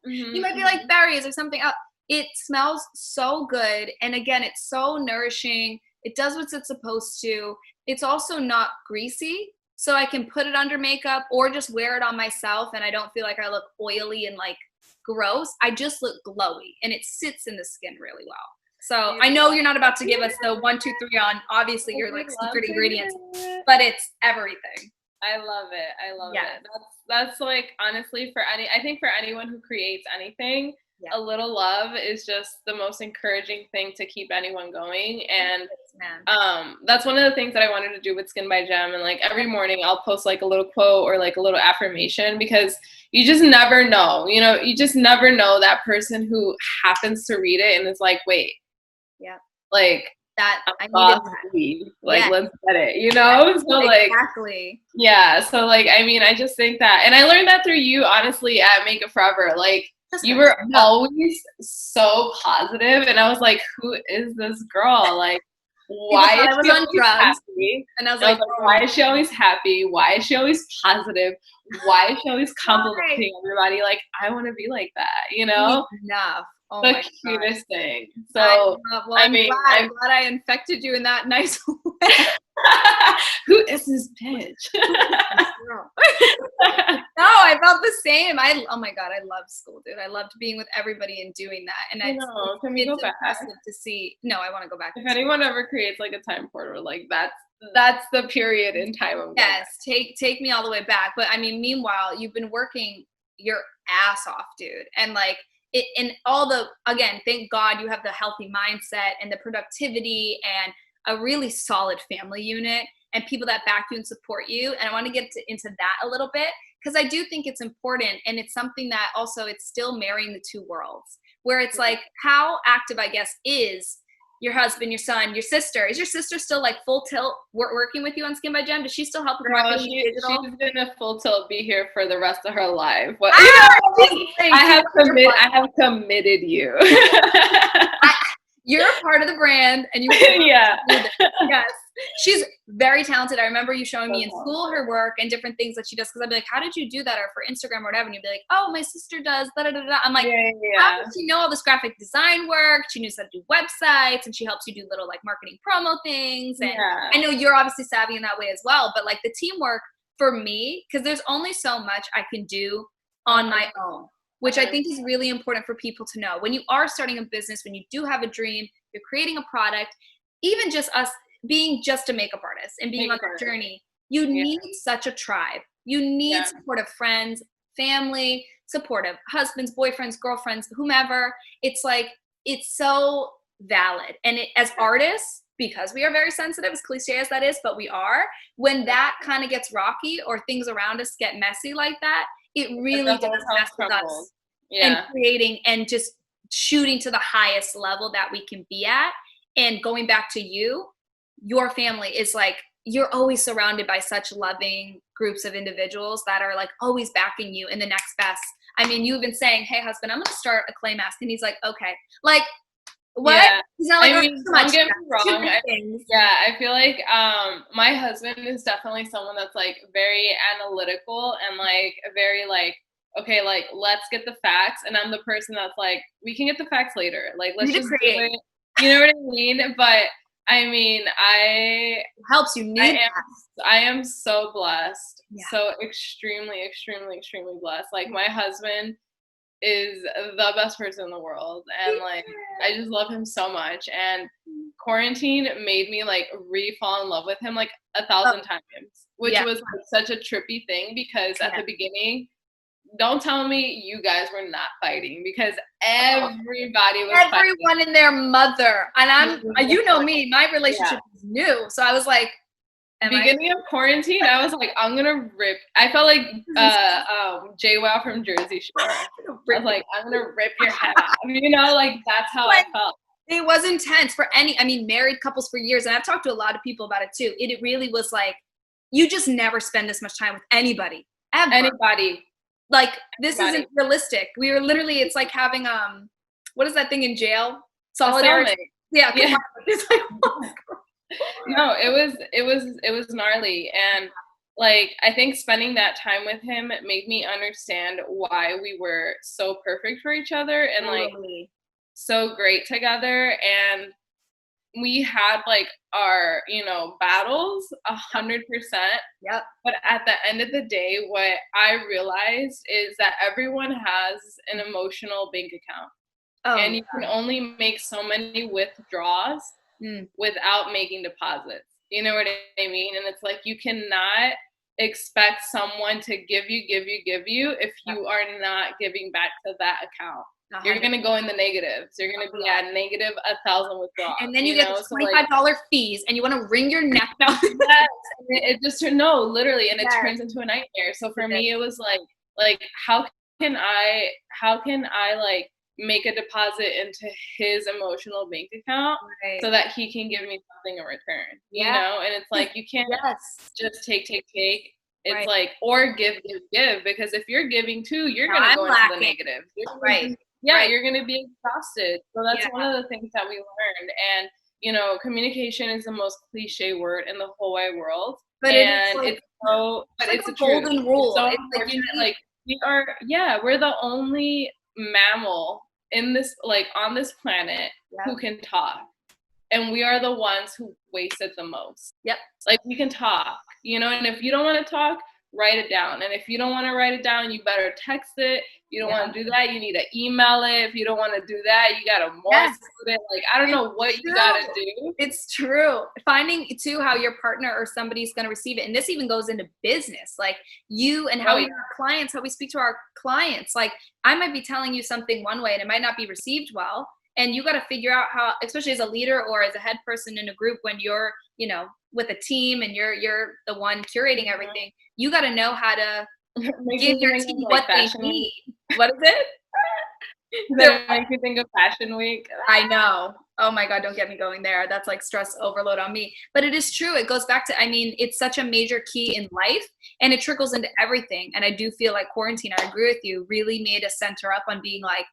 you might be like berries or something else. It smells so good. And again, it's so nourishing. It does what it's supposed to. It's also not greasy. So I can put it under makeup or just wear it on myself and I don't feel like I look oily and like gross. I just look glowy and it sits in the skin really well. So I know you're not about to give us the 1, 2, 3 on obviously your like secret ingredients, but it's everything. I love it. I love it. That's like honestly I think for anyone who creates anything, a little love is just the most encouraging thing to keep anyone going. And that's one of the things that I wanted to do with Skin by Gem. And like every morning I'll post like a little quote or like a little affirmation because you just never know, you just never know that person who happens to read it and is like, wait, like that I needed that. Like let's get it, so like exactly. So like I mean I just think that, and I learned that through you honestly at Makeup Forever. Like you were always so positive and I was like, who is this girl? Like why is she always happy? And I was like, why is she always happy? Why is she always positive? Why is she always complimenting everybody? Like I want to be like that, Enough. Oh the cutest thing. So I'm glad I infected you in that nice way. Who is this bitch? No, I felt the same. Oh my God, I loved school, dude. I loved being with everybody and doing that. And can we go back? Impressive to see. No, I want to go back. If anyone ever creates like a time portal, like that's the period in time. Yes, take me all the way back. But I mean, meanwhile, you've been working your ass off, dude. And like it, and all the, again, thank God you have the healthy mindset and the productivity and a really solid family unit and people that back you and support you. And I want to get into that a little bit because I do think it's important. And it's something that also it's still marrying the two worlds where it's like how active, I guess, is your husband, your son, your sister. Is your sister still like full tilt working with you on Skin by Gem? Does she still help with marketing digital? She's gonna full tilt be here for the rest of her life. I have committed you. You're a part of the brand and you yes. She's very talented. I remember you showing me in school her work and different things that she does because I'd be like, how did you do that? Or for Instagram or whatever. And you'd be like, oh, my sister does da da da da. I'm like, how does she know all this graphic design work? She knows how to do websites and she helps you do little like marketing promo things. And I know you're obviously savvy in that way as well. But like the teamwork for me, because there's only so much I can do on my own, which I think is really important for people to know. When you are starting a business, when you do have a dream, you're creating a product, even just us being just a makeup artist and being on that journey, you need such a tribe. You need supportive friends, family, supportive husbands, boyfriends, girlfriends, whomever. It's like, it's so valid. And as artists, because we are very sensitive, as cliche as that is, but we are, when that kind of gets rocky or things around us get messy like that, it really does mess with us and creating and just shooting to the highest level that we can be at. And going back to you, your family is like, you're always surrounded by such loving groups of individuals that are like always backing you in the next best. I mean, you've been saying, hey, husband, I'm going to start a clay mask. And he's like, okay. Like, what? Yeah. He's not like, I mean, don't get me wrong. I feel like my husband is definitely someone that's like very analytical and like very like, okay, like let's get the facts. And I'm the person that's like, we can get the facts later. Like let's just do it. You know what I mean? But I mean, it helps you. I am so blessed. So extremely, extremely, extremely blessed. Like my husband is the best person in the world. And like, I just love him so much. And quarantine made me like re-fall in love with him like 1,000 times, which was like such a trippy thing because at the beginning, don't tell me you guys were not fighting because everybody was everyone fighting. And their mother. And you know me, my relationship is new. So I was like, beginning of quarantine, I was like, I'm gonna rip. I felt like JWoww from Jersey Shore. I was like, I'm gonna rip your head off. You know, like that's how I felt. It was intense married couples for years. And I've talked to a lot of people about it too. It really was like, you just never spend this much time with anybody. Ever. Anybody. Like, this isn't realistic. We were literally, it's like having, what is that thing in jail? Solidarity. Yeah. It's like, no, it was gnarly. And like, I think spending that time with him made me understand why we were so perfect for each other. And like, so great together, and we had like our, battles 100%. Yep. But at the end of the day, what I realized is that everyone has an emotional bank account. Oh, And you can only make so many withdraws without making deposits. You know what I mean? And it's like you cannot expect someone to give you if you are not giving back to that account. 100%. You're gonna go in the negatives. You're gonna be at negative 1,000 withdrawals. And then you get the $25 fees, and you want to wring your neck out. Yes, it just literally, and it turns into a nightmare. So for me, it was like how can I like make a deposit into his emotional bank account so that he can give me something in return, you know? And it's like, you can't just take. It's like, or give, because if you're giving too, you're going to go into the negative. You're going to be exhausted. So that's one of the things that we learned. And, communication is the most cliche word in the whole wide world. But it's a golden rule. It's so unfortunate. We're the only mammal in this, on this planet who can talk, and we are the ones who waste it the most. We can talk, and if you don't want to talk, write it down. And if you don't want to write it down, you better text it. You don't want to do that, you need to email it. If you don't want to do that, you got to Morse it. I don't know what you got to do. It's true. Finding too how your partner or somebody's going to receive it. And this even goes into business, like you and how we speak to our clients. Like I might be telling you something one way and it might not be received well. And you got to figure out how, especially as a leader or as a head person in a group, when you're, with a team and you're the one curating everything, you got to know how to give your team what they need. What is it? That makes me think of Fashion Week. I know. Oh my God, don't get me going there. That's like stress overload on me. But it is true. It goes back to, it's such a major key in life, and it trickles into everything. And I do feel like quarantine, I agree with you, really made us center up on being like,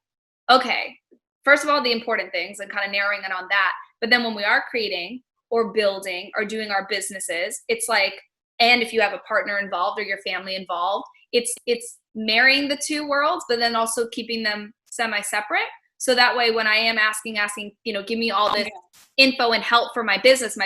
okay, first of all, the important things and kind of narrowing it on that. But then when we are creating or building or doing our businesses, it's like, and if you have a partner involved or your family involved, it's marrying the two worlds, but then also keeping them semi-separate. So that way, when I am asking, give me all this info and help for my business,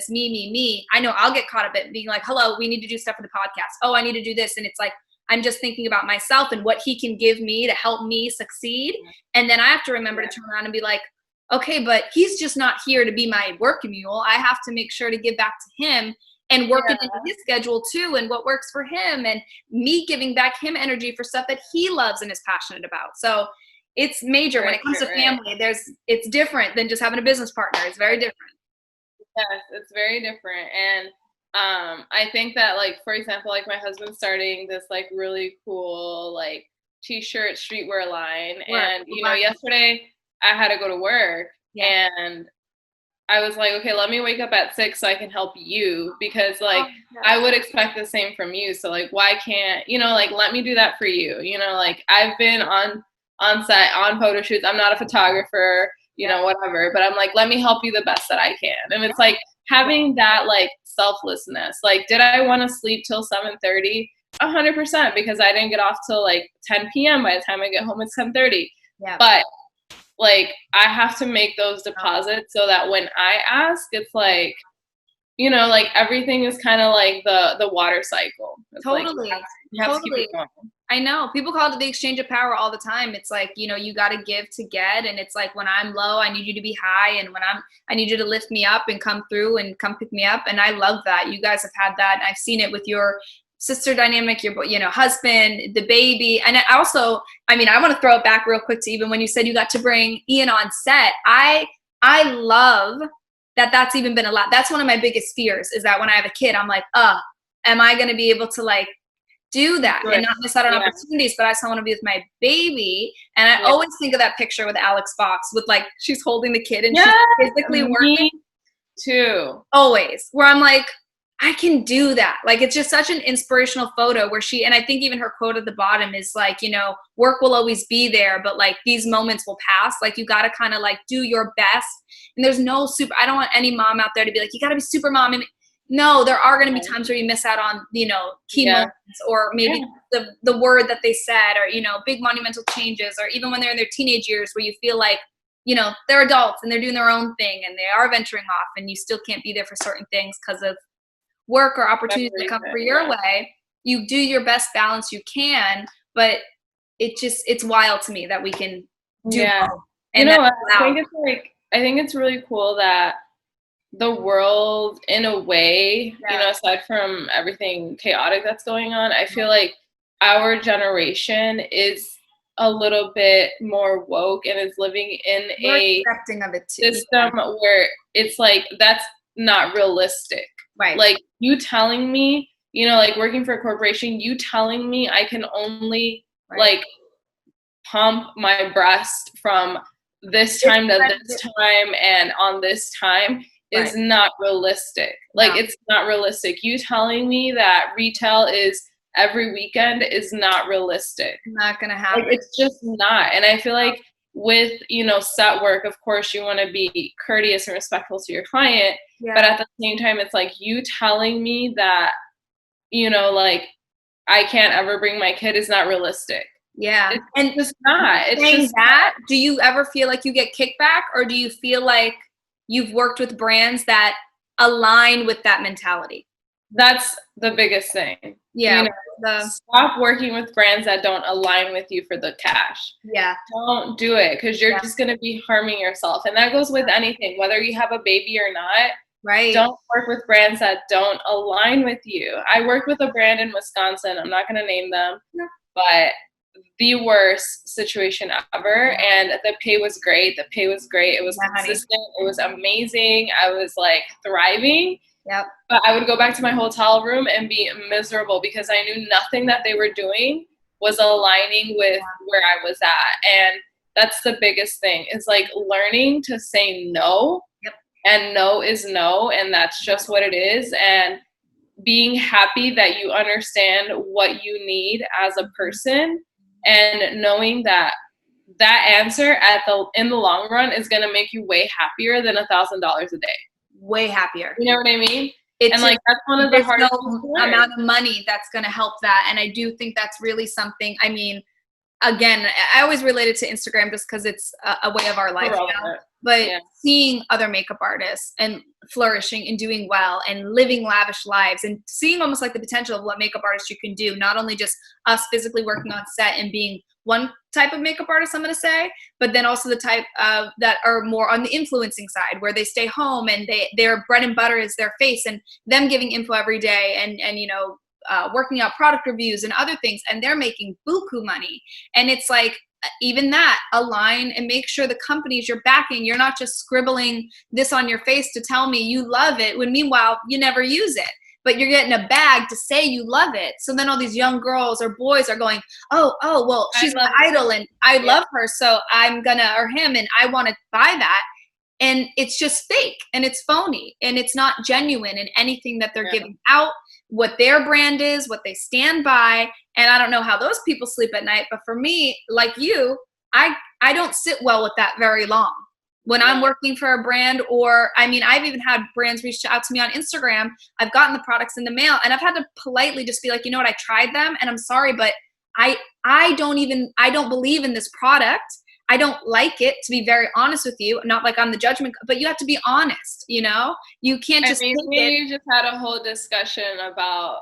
me, I know I'll get caught up in being like, hello, we need to do stuff for the podcast. Oh, I need to do this. And it's like, I'm just thinking about myself and what he can give me to help me succeed. And then I have to remember to turn around and be like, okay, but he's just not here to be my work mule. I have to make sure to give back to him and work it into his schedule too, and what works for him, and me giving back him energy for stuff that he loves and is passionate about. So it's major. When it comes to family, it's different than just having a business partner. It's very different. Yes, it's very different. And I think that, for example, my husband's starting this really cool t-shirt streetwear line. And yesterday I had to go to work, and I was like, okay, let me wake up at 6 so I can help you, because I would expect the same from you. So why can't, let me do that for you. I've been on set, on photo shoots. I'm not a photographer, whatever, but I'm like, let me help you the best that I can. And it's having that selflessness. Did I want to sleep till 7:30? 100%, because I didn't get off till 10 p.m. By the time I get home, it's 10:30. But I have to make those deposits so that when I ask, it's everything is kind of the water cycle. It's totally. You have to keep it going. I know. People call it the exchange of power all the time. It's you got to give to get. And it's when I'm low, I need you to be high. And when I need you to lift me up and come through and come pick me up. And I love that. You guys have had that. And I've seen it with your sister dynamic, your husband, the baby. And I want to throw it back real quick to even when you said you got to bring Ian on set. I love that that's even been allowed. That's one of my biggest fears, is that when I have a kid, I'm like, am I going to be able to do that and not miss out on opportunities? But I still want to be with my baby. And I always think of that picture with Alex Fox with she's holding the kid and she's physically working. Me too. Always. Where I'm like, I can do that. It's just such an inspirational photo where and I think even her quote at the bottom is work will always be there, but these moments will pass. You got to kind of do your best. And there's no I don't want any mom out there to be like, you got to be super mom. No, there are going to be times where you miss out on, key moments, or maybe the word that they said, or, big monumental changes, or even when they're in their teenage years where you feel like you know, they're adults and they're doing their own thing and they are venturing off, and you still can't be there for certain things because of work or opportunities that come for your way. You do your best balance you can, but it's wild to me that we can do both. And I think it's really cool that the world, in a way, you know, aside from everything chaotic that's going on, I feel like our generation is a little bit more woke and is living in a system where it's like, that's not realistic. Right. Like, you telling me, you know, like working for a corporation, you telling me I can only like pump my breast from this time to this time and on this time is not realistic. Like, it's not realistic. You telling me that retail is every weekend is not realistic. Not gonna happen. Like, it's just not. And I feel like with, you know, set work, of course you want to be courteous and respectful to your client, but at the same time, it's like, you telling me that, you know, like, I can't ever bring my kid is not realistic. Yeah. It's just not. It's just that. Do you ever feel like you get kickback, or do you feel like you've worked with brands that align with that mentality? That's the biggest thing. Yeah. You know, stop working with brands that don't align with you for the cash. Yeah. Don't do it, because you're just going to be harming yourself. And that goes with anything, whether you have a baby or not. Right. Don't work with brands that don't align with you. I worked with a brand in Wisconsin. I'm not going to name them, but the worst situation ever. And the pay was great. It was consistent. It was amazing. I was like thriving. Yep. But I would go back to my hotel room and be miserable because I knew nothing that they were doing was aligning with where I was at. And that's the biggest thing, is like learning to say no. Yep. And no is no. And that's just what it is. And being happy that you understand what you need as a person, and knowing that that answer in the long run is going to make you way happier than $1,000 a day. Way happier. You know what I mean? And like, that's one of the hardest amount of money that's going to help that. And I do think that's really something. I mean, again, I always relate it to Instagram just because it's a way of our life now. But seeing other makeup artists and flourishing and doing well and living lavish lives, and seeing almost like the potential of what makeup artists you can do, not only just us physically working on set and being one type of makeup artist, I'm going to say, but then also the type that are more on the influencing side, where they stay home and their bread and butter is their face, and them giving info every day and you know, working out product reviews and other things, and they're making buku money. And it's like, even that, align and make sure the companies you're backing, you're not just scribbling this on your face to tell me you love it, when meanwhile you never use it, but you're getting a bag to say you love it. So then all these young girls or boys are going, oh, well, she's my idol and I love her, so I'm gonna, or him, and I want to buy that. And it's just fake and it's phony and it's not genuine in anything that they're giving out, what their brand is, what they stand by. And I don't know how those people sleep at night, but for me, like you, I don't sit well with that very long. When I'm working for a brand, or, I mean, I've even had brands reach out to me on Instagram. I've gotten the products in the mail and I've had to politely just be like, you know what, I tried them and I'm sorry, but I don't believe in this product. I don't like it, to be very honest with you. Not like I'm the judgment, but you have to be honest, you know? You can't just you just had a whole discussion about,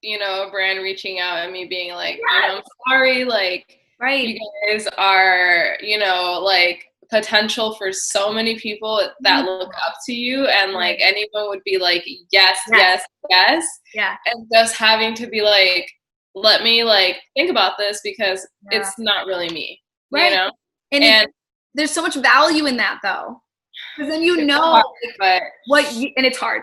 you know, a brand reaching out and me being like, you know, I'm sorry, like, you guys are, you know, like, potential for so many people that look up to you, and like anyone would be like, yes. Yeah. And just having to be like, let me like think about this, because it's not really me. You know? And there's so much value in that, though, because then you know and it's hard.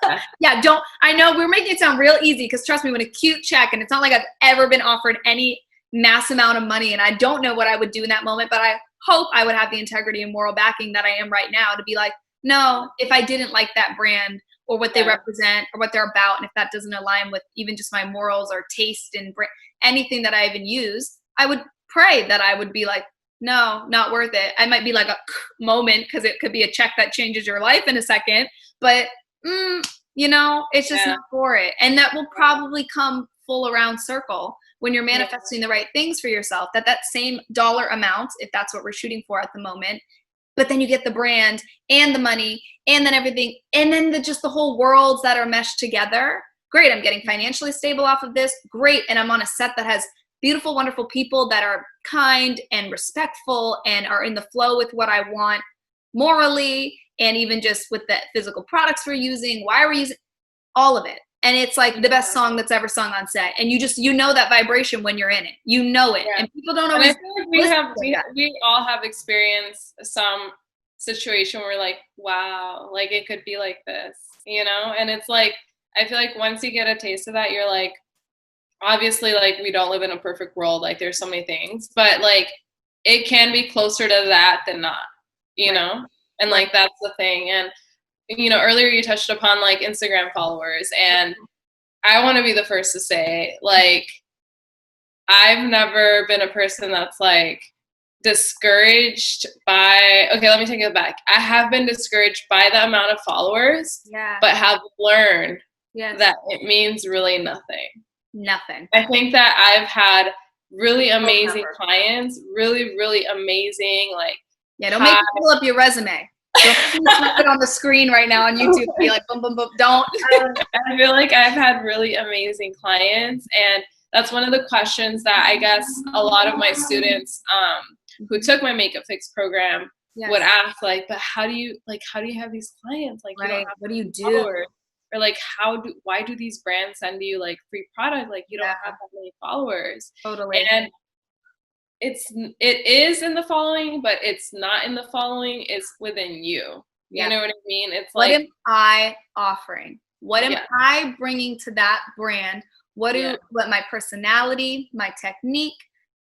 I know we're making it sound real easy, because trust me, when a cute check, and it's not like I've ever been offered any mass amount of money, and I don't know what I would do in that moment, but I hope I would have the integrity and moral backing that I am right now to be like, no, if I didn't like that brand or what they represent or what they're about, and if that doesn't align with even just my morals or taste and anything that I even use, I would pray that I would be like, no, not worth it. I might be like a moment, because it could be a check that changes your life in a second, but you know, it's just not for it. And that will probably come full around circle when you're manifesting the right things for yourself, that same dollar amount, if that's what we're shooting for at the moment, but then you get the brand and the money and then everything, and then just the whole worlds that are meshed together. Great, I'm getting financially stable off of this. Great, and I'm on a set that has beautiful, wonderful people that are kind and respectful and are in the flow with what I want morally, and even just with the physical products we're using, why we're using, all of it. And it's like the best song that's ever sung on set. And you know that vibration when you're in it. You know it. And people don't always. And I feel like we all have experienced some situation where like, wow, like it could be like this, you know? And it's like, I feel like once you get a taste of that, you're like, obviously, like we don't live in a perfect world. Like there's so many things, but like it can be closer to that than not, you know? And like, that's the thing. And, you know, earlier you touched upon like Instagram followers, and I want to be the first to say, like, I've never been a person that's like discouraged by, okay, let me take it back. I have been discouraged by the amount of followers, but have learned that it means really nothing. Nothing. I think that I've had really amazing clients, really, really amazing, like, don't make me pull up your resume. Don't put it on the screen right now on YouTube and be like, boom, boom, boom. Don't. I feel like I've had really amazing clients, and that's one of the questions that I guess a lot of my students who took my Makeup Fix program would ask, like, but how do you have these clients? Like, you don't have what do you do? followers. Or like, why do these brands send you like free product? Like you don't have that many followers. Totally. And it is in the following, but it's not in the following. It's within you. You know what I mean? It's like, what am I offering? What am I bringing to that brand? What my personality, my technique?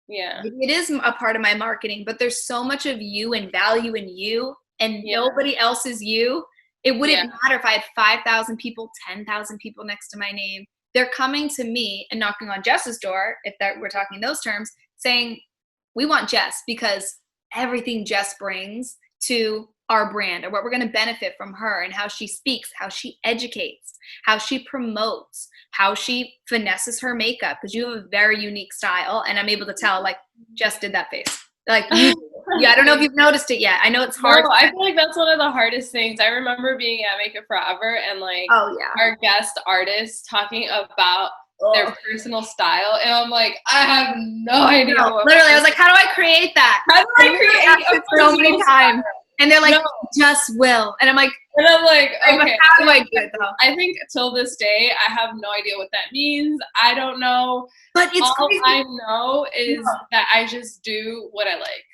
It is a part of my marketing, but there's so much of you and value in you, and nobody else is you. It wouldn't matter if I had 5,000 people, 10,000 people next to my name. They're coming to me and knocking on Jess's door, if we're talking those terms, saying, we want Jess because everything Jess brings to our brand, or what we're going to benefit from her, and how she speaks, how she educates, how she promotes, how she finesses her makeup, because you have a very unique style. And I'm able to tell, like, Jess did that face. Like, I don't know if you've noticed it yet. I know it's hard. No, I feel like that's one of the hardest things. I remember being at Make It Forever and like our guest artists talking about their personal style, and I'm like, I have no idea. Literally, I was like, how do I create that? How do I create so many times? And they're like, just will. And I'm like, okay. How do I do it though? I think till this day, I have no idea what that means. I don't know. But it's all crazy. I know is that I just do what I like.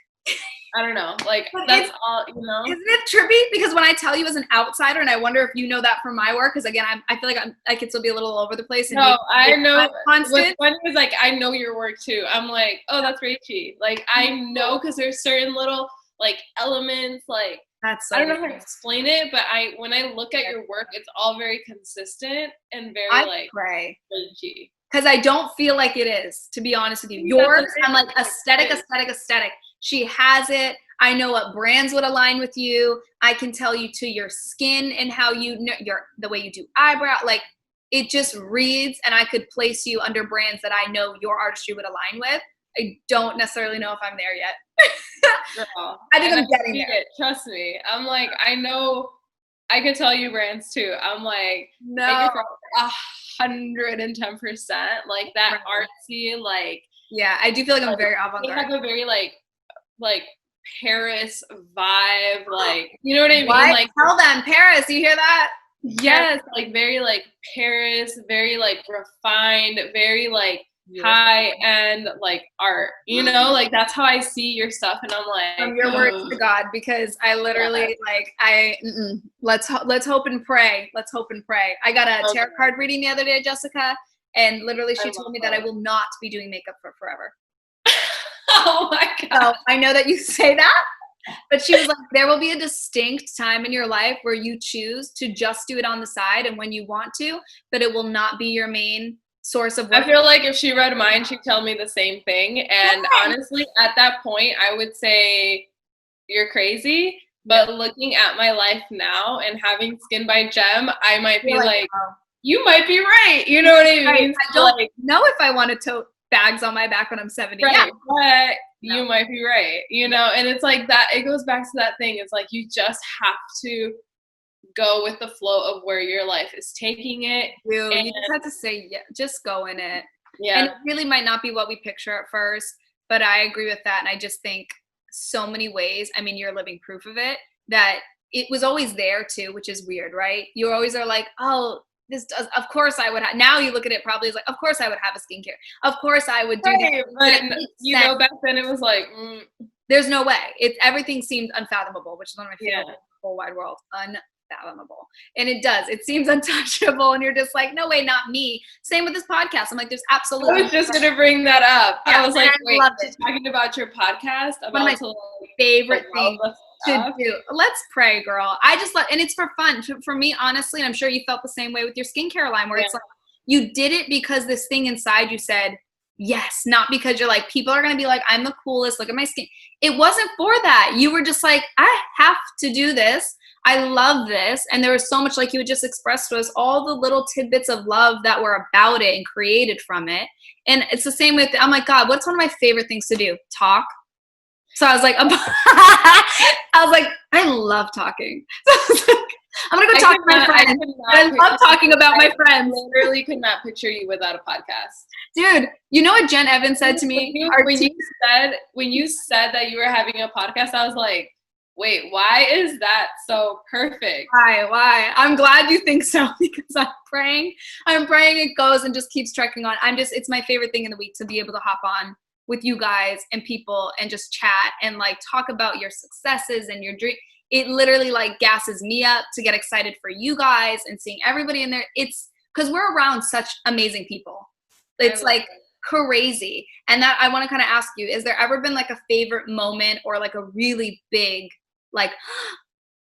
I don't know. Like, that's all, you know? Isn't it trippy? Because when I tell you as an outsider, and I wonder if you know that from my work, because again, I feel like I could still be a little all over the place. And I know. Constant. What's funny is like, I know your work too. I'm like, oh, that's Rachie. Like, I know, because there's certain little like elements, like, I don't know how to explain it, but when I look at your work, it's all very consistent and very Rachie. Because I don't feel like it is, to be honest with you. Yours, I'm like aesthetic. She has it. I know what brands would align with you. I can tell you to your skin and how you know the way you do eyebrow. Like, it just reads, and I could place you under brands that I know your artistry would align with. I don't necessarily know if I'm there yet. Girl, I think I'm getting there. Trust me. I'm like, I know. I could tell you brands too. I'm like, no, 110%. Like that artsy, like. Yeah, I do feel like I'm very avant-garde. They have a very like Paris vibe, like, you know what I mean? What? Like, tell them Paris. You hear that? Yes, like very like Paris, very like refined, very like high end like art. You know, like that's how I see your stuff, and I'm like, from your words to God, because I literally let's hope and pray. Let's hope and pray. I got a tarot card reading the other day, Jessica, and literally she told me that I will not be doing makeup for forever. Oh my God. So I know that you say that, but she was like, there will be a distinct time in your life where you choose to just do it on the side and when you want to, but it will not be your main source of work. I feel like if she read mine, she'd tell me the same thing. And honestly, at that point, I would say you're crazy. But looking at my life now and having Skin by Gem, I might be like, you might be right. You know what I mean? I don't know if I want to bags on my back when I'm 70. Right, Yeah. but you might be right, you know, and it's like that, it goes back to that thing. It's like you just have to go with the flow of where your life is taking it. You just have to say, yeah, just go in it. Yeah. And it really might not be what we picture at first, but I agree with that. And I just think so many ways, I mean, you're living proof of it, that it was always there too, which is weird, right? You always are like, oh, this does, of course I would have, now you look at it probably as like, of course I would have a skincare. Of course I would do right, that. but you know, back then it was like, there's no way. Everything seemed unfathomable, which is one of my favorite in the whole wide world. Unfathomable. And it does. It seems untouchable, and you're just like, no way, not me. Same with this podcast. I'm like, there's absolutely. I was just gonna bring that up. Yeah, I was like, wait, you're talking about your podcast, about one of my favorite things to do. Let's pray, girl. I just love, and it's for fun. For me, honestly, and I'm sure you felt the same way with your skincare line, where it's like you did it because this thing inside you said yes, not because you're like, people are gonna be like, I'm the coolest, look at my skin. It wasn't for that. You were just like, I have to do this. I love this. And there was so much, like you had just expressed to us, all the little tidbits of love that were about it and created from it. And it's the same with, I'm like, God, what's one of my favorite things to do? Talk. So I was like, I love talking. So I'm gonna go talk to my friends. I love talking about my friends. I literally could not picture you without a podcast. Dude, you know what Jen Evans said to me? When you said that you were having a podcast, I was like, wait, why is that so perfect? Why? I'm glad you think so, because I'm praying it goes and just keeps trekking on. It's my favorite thing in the week to be able to hop on with you guys and people and just chat and like talk about your successes and your dream. It literally like gasses me up to get excited for you guys and seeing everybody in there. It's because we're around such amazing people. It's like crazy. And that I want to kind of ask you, is there ever been like a favorite moment or like a really big like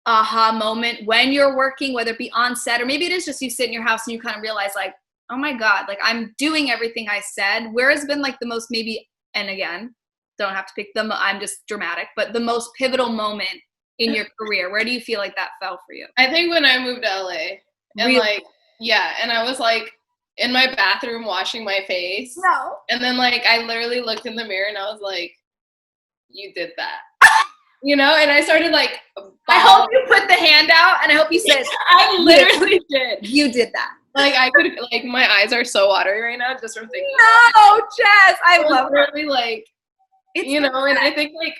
aha moment when you're working, whether it be on set or maybe it is just you sit in your house and you kind of realize like, oh my God, like I'm doing everything I said. Where has been like the most maybe, and again, don't have to pick them, I'm just dramatic, but the most pivotal moment in your career? Where do you feel like that fell for you? I think when I moved to LA and like, yeah. And I was like in my bathroom washing my face. No. And then like, I literally looked in the mirror and I was like, you did that. You know, and I started like, I hope you put the hand out and I hope you said, I literally did. You did that. Like I could, like my eyes are so watery right now just from thinking. No, Jess, I love really like, you know, and I think like,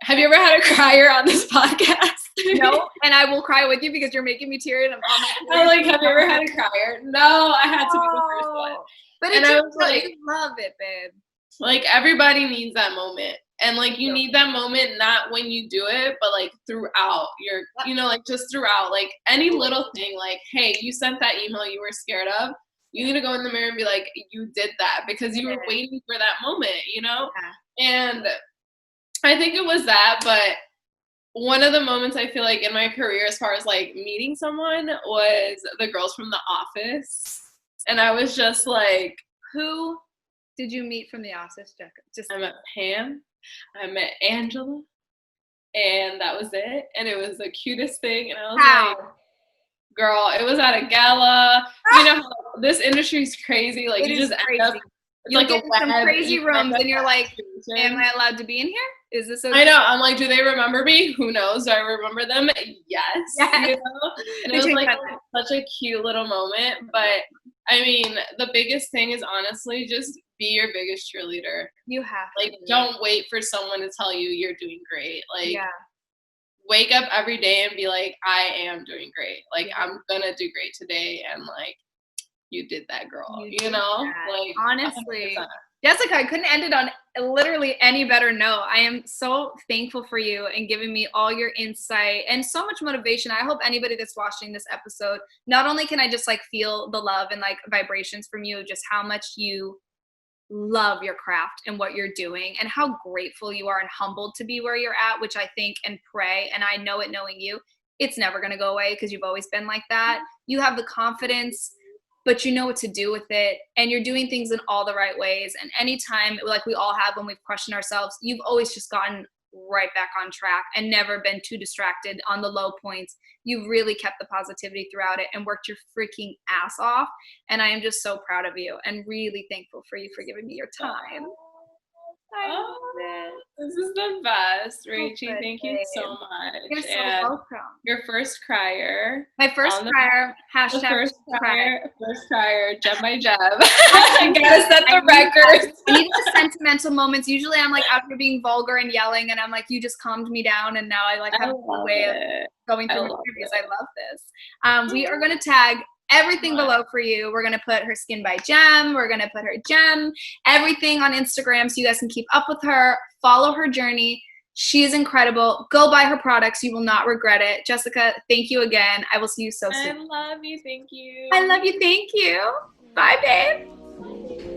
have you ever had a crier on this podcast? No, and I will cry with you because you're making me teary. And I'm like, have you ever had a crier? No, I had to be the first one. But I was like, you love it, babe. Like everybody needs that moment. And like you need that moment not when you do it, but like throughout your, you know, like just throughout, like any little thing, like, hey, you sent that email you were scared of. You need to go in the mirror and be like, you did that because you were waiting for that moment, you know? Yeah. And I think it was that, but one of the moments I feel like in my career as far as like meeting someone was the girls from The Office. And I was just like, who did you meet from The Office, Jessica? I met Pam. I met Angela, and that was it. And it was the cutest thing. And I was like, girl, it was at a gala. You know, this industry is crazy. Like, you just end up, you like get in some crazy rooms, and you're like, am I allowed to be in here? Is this okay? I know. I'm like, do they remember me? Who knows? Do I remember them? Yes. You know? And it was like such a cute little moment. But I mean, the biggest thing is honestly just be your biggest cheerleader. You have to. Like, don't wait for someone to tell you you're doing great. Like, wake up every day and be like, I am doing great. Like, I'm gonna do great today. And like, you did that, girl. You know? Like, honestly. 100%. Jessica, I couldn't end it on literally any better note. I am so thankful for you and giving me all your insight and so much motivation. I hope anybody that's watching this episode, not only can I just like feel the love and like vibrations from you, just how much you love your craft and what you're doing and how grateful you are and humbled to be where you're at, which I think and pray, and I know it knowing you, it's never going to go away because you've always been like that. You have the confidence, but you know what to do with it, and you're doing things in all the right ways. And anytime, like we all have when we've questioned ourselves, you've always just gotten right back on track and never been too distracted on the low points. You've really kept the positivity throughout it and worked your freaking ass off. And I am just so proud of you and really thankful for you for giving me your time. I love it. This is the best, Rachie. Good, Thank you so much. You're so and welcome. Your first crier. My first crier. The first crier. Gem by Gem. I gotta set the record. I need the sentimental moments. Usually I'm like out here being vulgar and yelling, and I'm like, you just calmed me down, and now I like have a way of going through interviews. I love this. We are gonna tag everything below for you. We're gonna put her skin by Gem. We're gonna put her gem, everything on Instagram so you guys can keep up with her, follow her journey. She is incredible. Go buy her products. You will not regret it. Jessica, thank you again. I will see you so soon. I love you. Thank you. I love you. Thank you. Bye, babe.